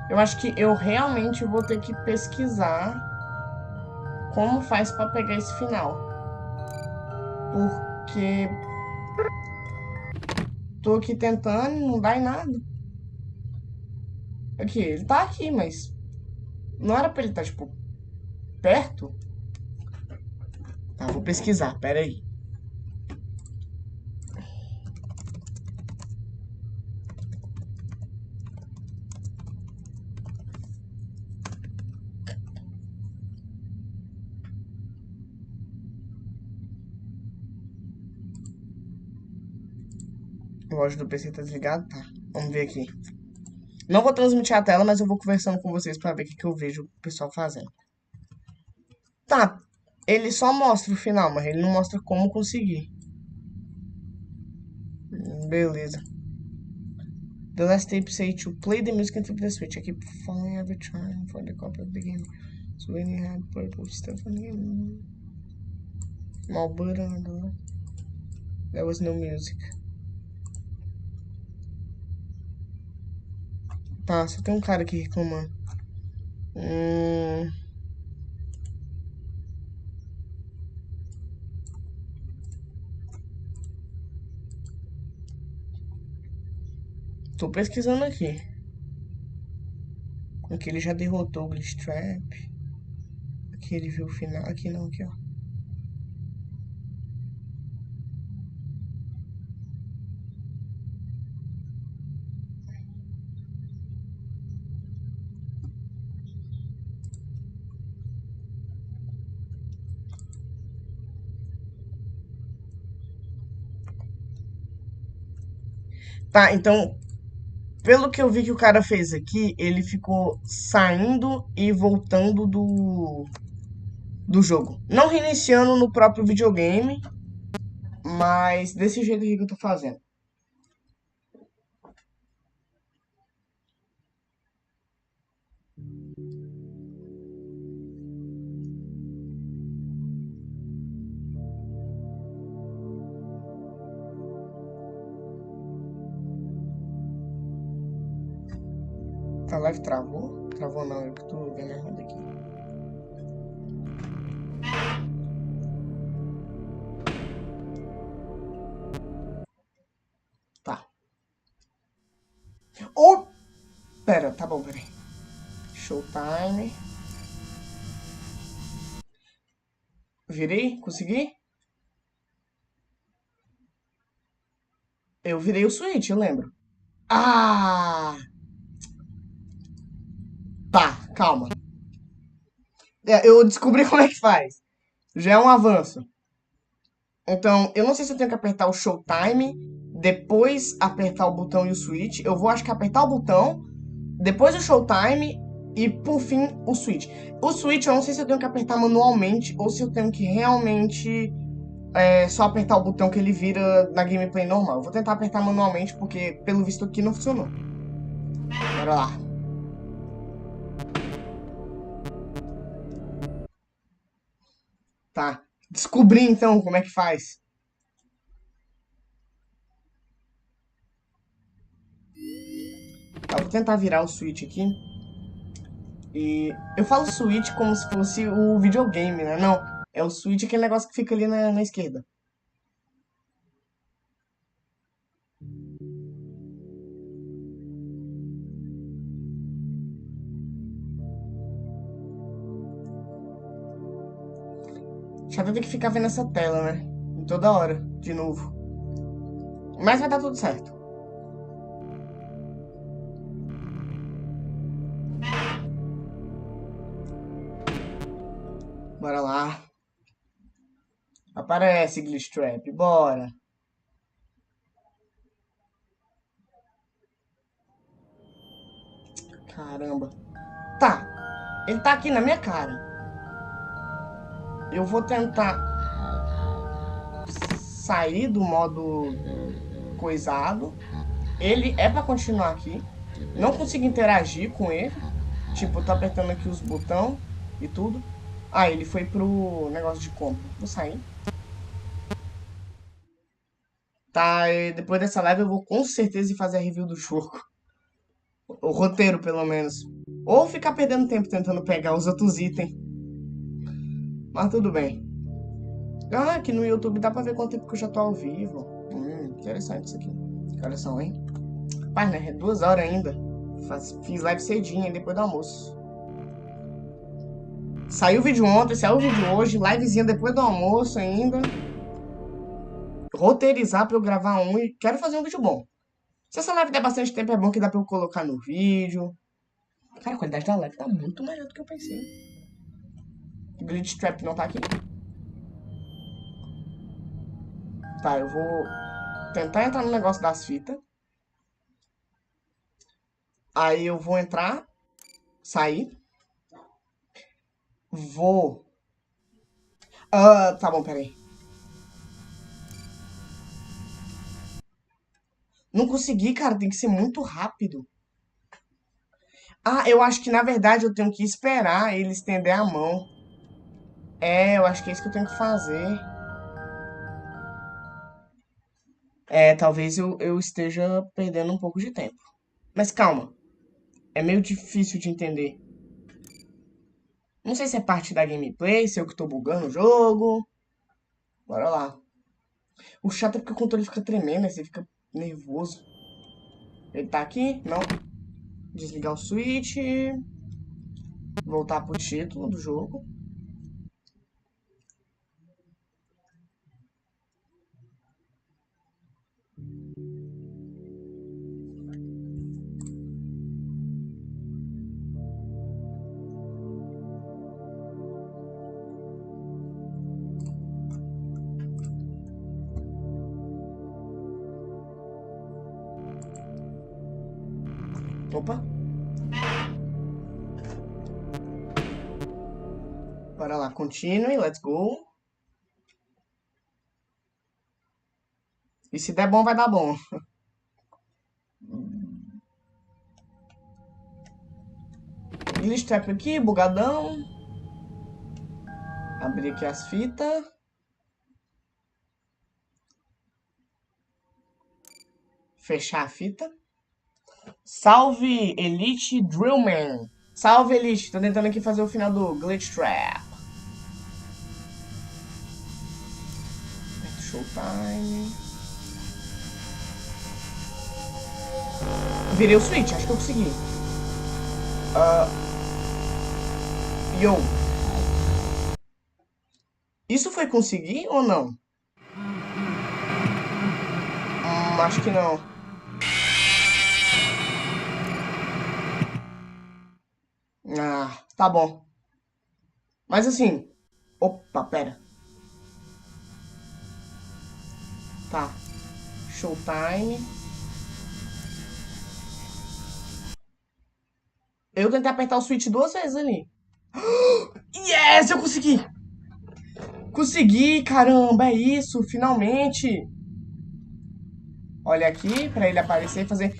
Eu acho que eu realmente vou ter que pesquisar como faz pra pegar esse final. Porque tô aqui tentando e não dá em nada. Aqui, ele tá aqui, mas não era pra ele estar, tipo, perto? Tá, vou pesquisar, pera aí. O áudio do PC tá desligado? Tá. Vamos ver aqui. Não vou transmitir a tela, mas eu vou conversando com vocês pra ver o que eu vejo o pessoal fazendo. Tá. Ele só mostra o final, mas ele não mostra como conseguir. Beleza. The last tape say to play the music and flip the switch. I keep falling every time for the copy of the game. So when you had purple stuff on the game. Small button on the left. There was no music. Tá, só tem um cara aqui reclamando. Tô pesquisando aqui. Aqui ele já derrotou o Glitch Trap. Aqui ele viu o final. Aqui não, aqui ó. Tá, então, pelo que eu vi que o cara fez aqui, ele ficou saindo e voltando do jogo. Não reiniciando no próprio videogame, mas desse jeito aqui que eu tô fazendo. A live travou? Travou não, eu tô vendo errado aqui. Tá. Oh! Pera, tá bom, peraí. Showtime. Virei? Consegui? Eu virei o switch, eu lembro. Ah! Tá, calma. Eu descobri como é que faz. Já é um avanço. Então, eu não sei se eu tenho que apertar o Showtime, depois apertar o botão e o switch. Eu vou, acho que apertar o botão, depois o Showtime e, por fim, o switch. O switch eu não sei se eu tenho que apertar manualmente ou se eu tenho que realmente só apertar o botão que ele vira na gameplay normal. Eu vou tentar apertar manualmente porque, pelo visto, aqui não funcionou. Bora lá. Tá. Descobri, então, como é que faz. Tá, vou tentar virar o switch aqui. E eu falo switch como se fosse o videogame, né? Não, é o switch, aquele negócio que fica ali na esquerda. Já vai ter que ficar vendo essa tela, né? Toda hora, de novo. Mas vai dar tudo certo. Bora lá. Aparece, Glitch Trap, bora. Caramba. Tá, ele tá aqui na minha cara. Eu vou tentar sair do modo coisado. Ele é pra continuar aqui. Não consigo interagir com ele. Tipo, eu tô apertando aqui os botões e tudo. Ah, ele foi pro negócio de compra. Vou sair. Tá, e depois dessa live eu vou com certeza ir fazer a review do jogo. O roteiro, pelo menos. Ou ficar perdendo tempo tentando pegar os outros itens. Mas tudo bem. Ah, aqui no YouTube dá pra ver quanto tempo que eu já tô ao vivo. Interessante isso aqui. Que horas são, hein? Pai, né? É 2 horas ainda. Fiz live cedinho, depois do almoço. Saiu o vídeo ontem, saiu o vídeo hoje. Livezinha depois do almoço ainda. Roteirizar pra eu gravar um e quero fazer um vídeo bom. Se essa live der bastante tempo, é bom que dá pra eu colocar no vídeo. Cara, a qualidade da live tá muito melhor do que eu pensei. O Glitch Trap não tá aqui. Tá, eu vou tentar entrar no negócio das fitas. Aí eu vou entrar, sair. Vou... tá bom, peraí. Não consegui, cara, tem que ser muito rápido. Ah, eu acho que na verdade eu tenho que esperar ele estender a mão. É, eu acho que é isso que eu tenho que fazer. É, talvez eu esteja perdendo um pouco de tempo. Mas calma, é meio difícil de entender. Não sei se é parte da gameplay, se eu que tô bugando o jogo. Bora lá. O chato é porque o controle fica tremendo, aí você fica nervoso. Ele tá aqui? Não. Desligar o switch. Voltar pro título do jogo. Opa. Bora lá, continue, let's go. E se der bom, vai dar bom. Glitch Trap aqui, bugadão. Abrir aqui as fitas. Fechar a fita. Salve, Elite Drillman. Salve, Elite. Tô tentando aqui fazer o final do Glitch Trap. Showtime. Virei o switch, acho que eu consegui. Yo. Isso foi conseguir ou não? Acho que não. Ah, tá bom. Mas assim... Opa, pera. Tá. Showtime. Eu tentei apertar o switch 2 vezes ali. Yes, eu consegui! Consegui, caramba, é isso, finalmente! Olha aqui, pra ele aparecer e fazer...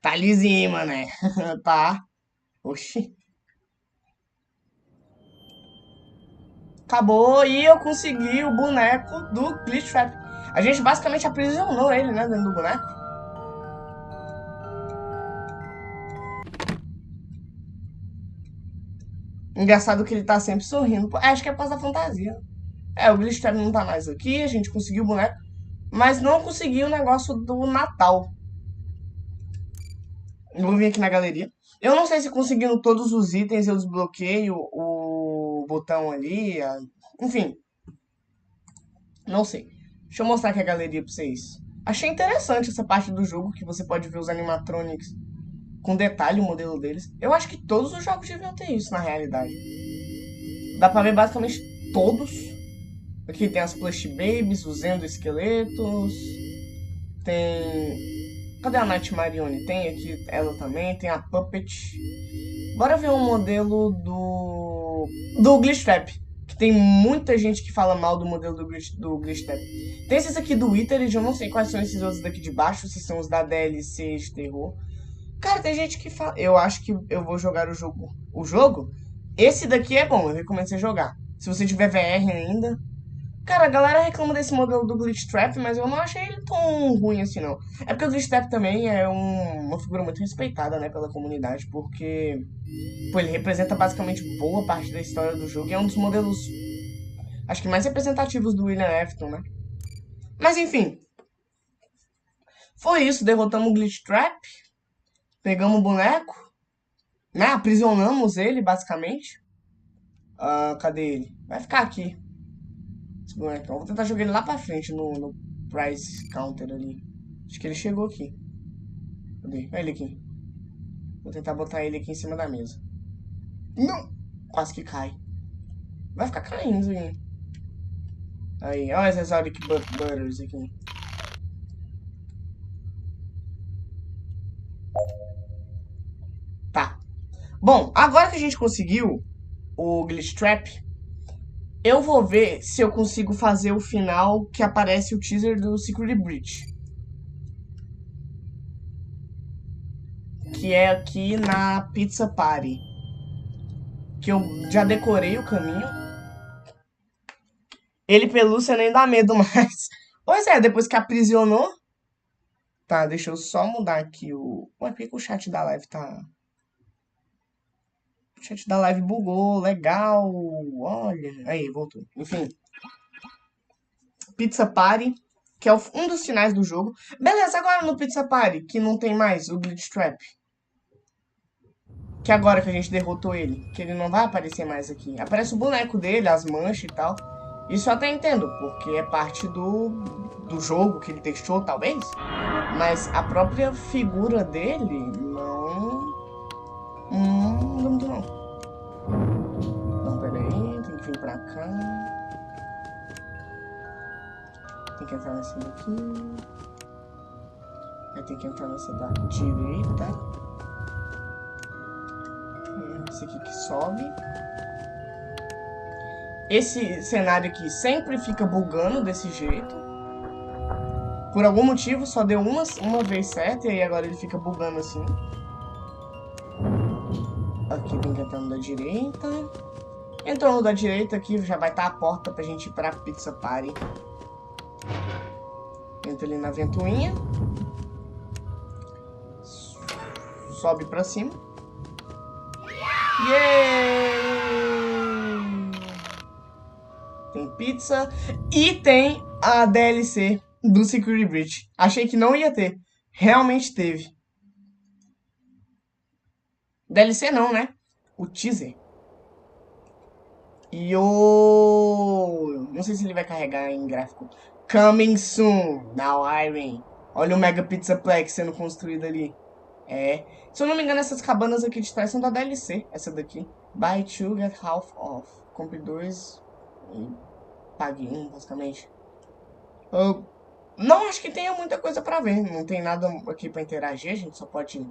Tá lisinho, mané. Tá. Oxi. Acabou e eu consegui o boneco do Glitch Trap. A gente basicamente aprisionou ele, né, dentro do boneco. Engraçado que ele tá sempre sorrindo. Acho que é por causa da fantasia. É, o Glitch Trap não tá mais aqui, a gente conseguiu o boneco. Mas não conseguiu o negócio do Natal. Eu vou vir aqui na galeria. Eu não sei se conseguindo todos os itens eu desbloqueio o botão ali. Enfim, não sei. Deixa eu mostrar aqui a galeria pra vocês. Achei interessante essa parte do jogo, que você pode ver os animatronics com detalhe, o modelo deles. Eu acho que todos os jogos deviam ter isso na realidade. Dá pra ver basicamente todos. Aqui tem as Plush Babies, os endoesqueletos. Tem... Cadê a Night Marione? Tem aqui ela também, tem a Puppet. Bora ver um modelo do Glitch Trap. Que tem muita gente que fala mal do modelo do Glitch Trap. Tem esses aqui do Wither, eu não sei quais são esses outros daqui de baixo, se são os da DLC de terror. Cara, tem gente que fala... Eu acho que eu vou jogar o jogo. O jogo? Esse daqui é bom, eu recomendo você jogar. Se você tiver VR ainda. Cara, a galera reclama desse modelo do Glitch Trap, mas eu não achei ele tão ruim assim, não. É porque o Glitch Trap também é uma figura muito respeitada, né, pela comunidade, porque... Pô, ele representa basicamente boa parte da história do jogo e é um dos modelos, acho que mais representativos do William Afton, né? Mas enfim. Foi isso, derrotamos o Glitch Trap. Pegamos o boneco, né? Aprisionamos ele, basicamente. Cadê ele? Vai ficar aqui. Esse bonecão. Vou tentar jogar ele lá pra frente, no Price Counter ali. Acho que ele chegou aqui. Cadê? Olha ele aqui. Vou tentar botar ele aqui em cima da mesa. Não! Quase que cai. Vai ficar caindo, hein? Aí, olha as Exotic Butters aqui. Tá. Bom, agora que a gente conseguiu o Glitch Trap, eu vou ver se eu consigo fazer o final que aparece o teaser do Secret Breach. Que é aqui na Pizza Party. Que eu já decorei o caminho. Ele pelúcia nem dá medo mais. Pois é, depois que aprisionou. Tá, deixa eu só mudar aqui o... Ué, por que o chat da live tá... O chat da live bugou, legal. Olha, aí, voltou. Enfim. Pizza Party, que é um dos finais do jogo. Beleza, agora no Pizza Party, que não tem mais o Glitch Trap. Que agora que a gente derrotou ele, que ele não vai aparecer mais aqui. Aparece o boneco dele, as manchas e tal. Isso eu até entendo, porque é parte do jogo que ele deixou, talvez. Mas a própria figura dele não... não muito não. Não, peraí, tem que vir pra cá. Tem que entrar nessa daqui. Aí tem que entrar nessa da direita. Esse aqui que sobe. Esse cenário aqui sempre fica bugando desse jeito. Por algum motivo só deu uma vez certo e aí agora ele fica bugando assim. Aqui tem que entrar no da direita. Entrou no da direita aqui, já vai estar a porta pra gente ir pra Pizza Party. Entra ali na ventoinha. Sobe pra cima. Yay! Tem pizza e tem a DLC do Secret Breach. Achei que não ia ter. Realmente teve. DLC não, né? O teaser. E o... Não sei se ele vai carregar em gráfico. Coming soon. Now Irene. Olha o Mega Pizzaplex sendo construído ali. É. Se eu não me engano, essas cabanas aqui de trás são da DLC. Essa daqui. Buy 2, get half off. Compre 2 e pague 1, basicamente. Eu não acho que tenha muita coisa pra ver. Não tem nada aqui pra interagir. A gente só pode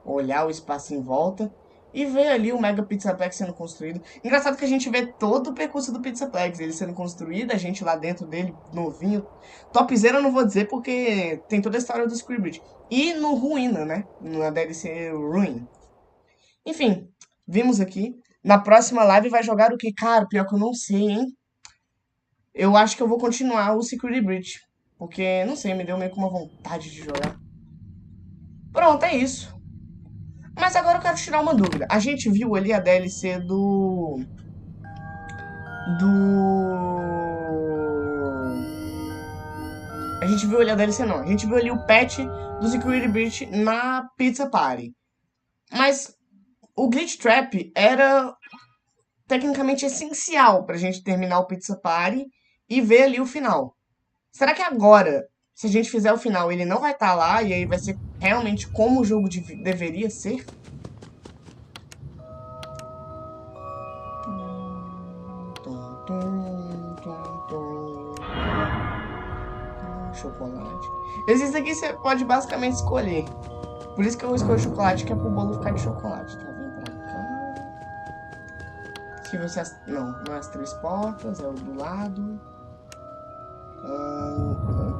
olhar o espaço em volta e ver ali o Mega Pizzaplex sendo construído. Engraçado que a gente vê todo o percurso do Pizzaplex, ele sendo construído, a gente lá dentro dele, novinho. Topzera eu não vou dizer porque tem toda a história do Scribd. E no Ruína, né? Na DLC Ruin. Enfim, vimos aqui. Na próxima live vai jogar o que? Cara, pior que eu não sei, hein? Eu acho que eu vou continuar o Security Breach. Porque, não sei, me deu meio que uma vontade de jogar. Pronto, é isso. Mas agora eu quero tirar uma dúvida. A gente viu ali a DLC A gente viu ali a DLC não. A gente viu ali o patch do Security Breach na Pizza Party. Mas o Glitch Trap era tecnicamente essencial pra gente terminar o Pizza Party e ver ali o final. Será que agora, se a gente fizer o final, ele não vai estar lá e aí vai ser realmente como o jogo deveria ser? Chocolate. Esses aqui você pode basicamente escolher. Por isso que eu escolho chocolate, que é pro bolo ficar de chocolate. Tá, vem pra cá. Aqui você... Não é as 3 portas, é o do lado.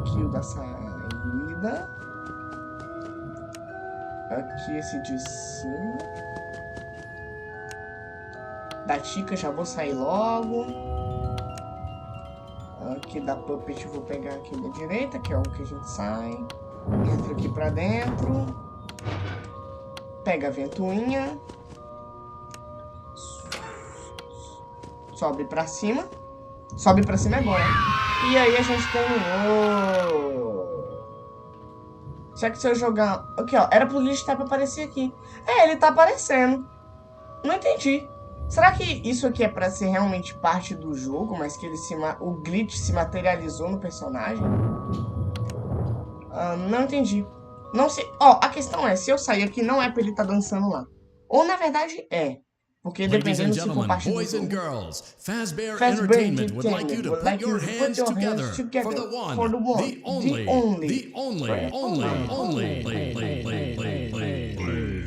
Aqui o da saída. Aqui esse de cima. Da Chica já vou sair logo. Aqui da Puppet eu vou pegar aqui da direita, que é o que a gente sai. Entra aqui pra dentro. Pega a ventoinha. Sobe pra cima. Sobe pra cima é bom, né? E aí a gente terminou. Será que se eu jogar... Aqui, ó. Era pro glitch trap aparecer aqui. É, ele tá aparecendo. Não entendi. Será que isso aqui é pra ser realmente parte do jogo, mas que ele o glitch se materializou no personagem? Não entendi. Não sei. Ó, a questão é, se eu sair aqui, não é pra ele estar dançando lá. Ou, na verdade, é. Porque dependendo se for parte do jogo. Fazbear Entertainment would like you to put your hands together for the one, the only.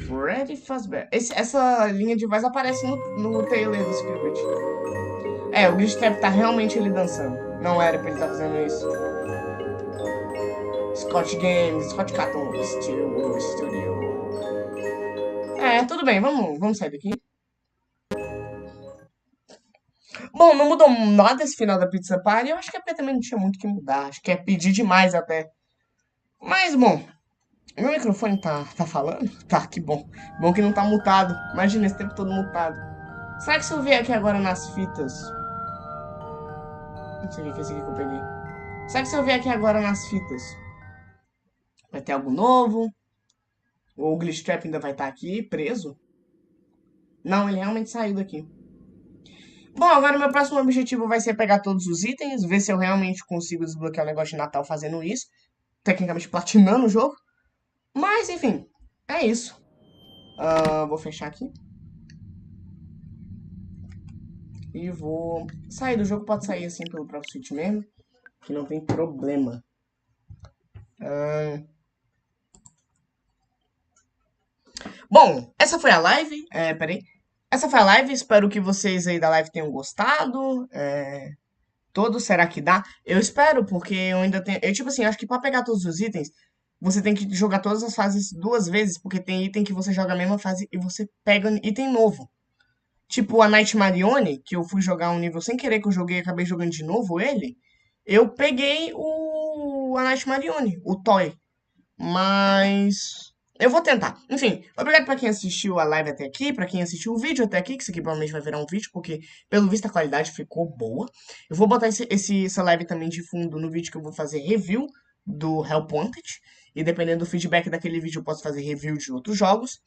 Freddy Fazbear. Essa linha de voz aparece no trailer do script. É, o glitch trap tá realmente ele dançando. Não era pra ele estar fazendo isso. Scott Games, Scott Cartoon Studio. É, tudo bem, vamos sair daqui. Bom, não mudou nada esse final da Pizza Party. Eu acho que a P também não tinha muito o que mudar. Acho que é pedir demais até. Mas, bom. Meu microfone tá falando? Tá, que bom. Bom que não tá mutado. Imagina esse tempo todo mutado. Será que se eu vier aqui agora nas fitas... Não sei o que é esse aqui que eu peguei. Será que se eu vier aqui agora nas fitas... Vai ter algo novo? Ou o Glitch Trap ainda vai estar aqui, preso? Não, ele realmente saiu daqui. Bom, agora meu próximo objetivo vai ser pegar todos os itens, ver se eu realmente consigo desbloquear o negócio de Natal fazendo isso. Tecnicamente platinando o jogo. Mas, enfim, é isso. Vou fechar aqui. E vou sair do jogo, pode sair assim pelo próprio Switch mesmo, que não tem problema. Bom, essa foi a live. Peraí. Essa foi a live, espero que vocês aí da live tenham gostado. Todo, será que dá? Eu espero, porque eu ainda tenho... tipo assim, acho que pra pegar todos os itens, você tem que jogar todas as fases 2 vezes, porque tem item que você joga a mesma fase e você pega item novo. Tipo a Night Marione, que eu fui jogar um nível sem querer que eu joguei e acabei jogando de novo ele. Eu peguei a Night Marione, o Toy. Mas... eu vou tentar. Enfim, obrigado pra quem assistiu a live até aqui, pra quem assistiu o vídeo até aqui, que isso aqui provavelmente vai virar um vídeo, porque pelo visto a qualidade ficou boa. Eu vou botar essa live também de fundo no vídeo que eu vou fazer review do Help Wanted. E dependendo do feedback daquele vídeo eu posso fazer review de outros jogos.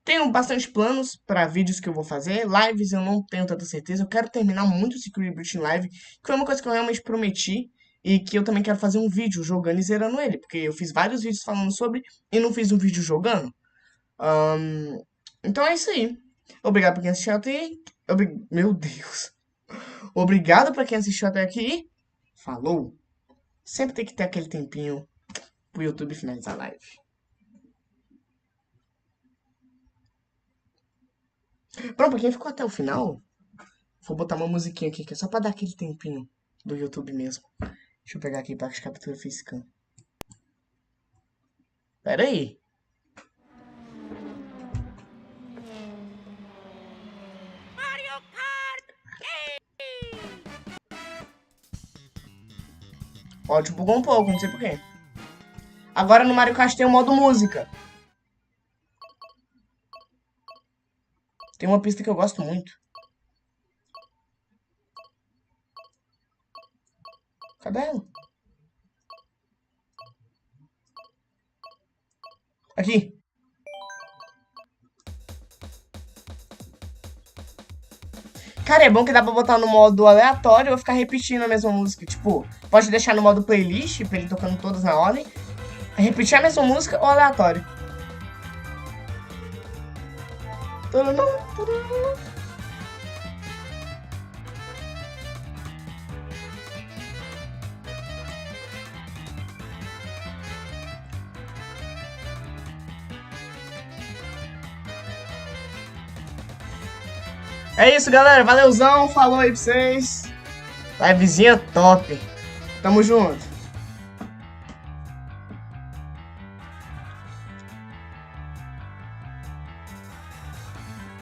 Tenho bastante planos para vídeos que eu vou fazer. Lives eu não tenho tanta certeza. Eu quero terminar muito o Security Breach em live, que foi uma coisa que eu realmente prometi. e que eu também quero fazer um vídeo jogando e zerando ele, porque eu fiz vários vídeos falando sobre e não fiz um vídeo jogando. Então é isso aí. Obrigado por quem assistiu até aí. Meu Deus. Obrigado pra quem assistiu até aqui. Falou. Sempre tem que ter aquele tempinho pro YouTube finalizar a live. Pronto, pra quem ficou até o final, vou botar uma musiquinha aqui, que é só pra dar aquele tempinho do YouTube mesmo. Deixa eu pegar aqui pra captura fiscal. Pera aí. Ó, tipo, bugou um pouco, não sei porquê. Agora no Mario Kart tem o modo música. Tem uma pista que eu gosto muito. Cadê ela? Aqui. Cara, é bom que dá pra botar no modo aleatório ou ficar repetindo a mesma música. Tipo, pode deixar no modo playlist, pra ele tocando todas na ordem. Repetir a mesma música ou aleatório. É isso, galera. Valeuzão. Falou aí pra vocês. Livezinha top. Tamo junto.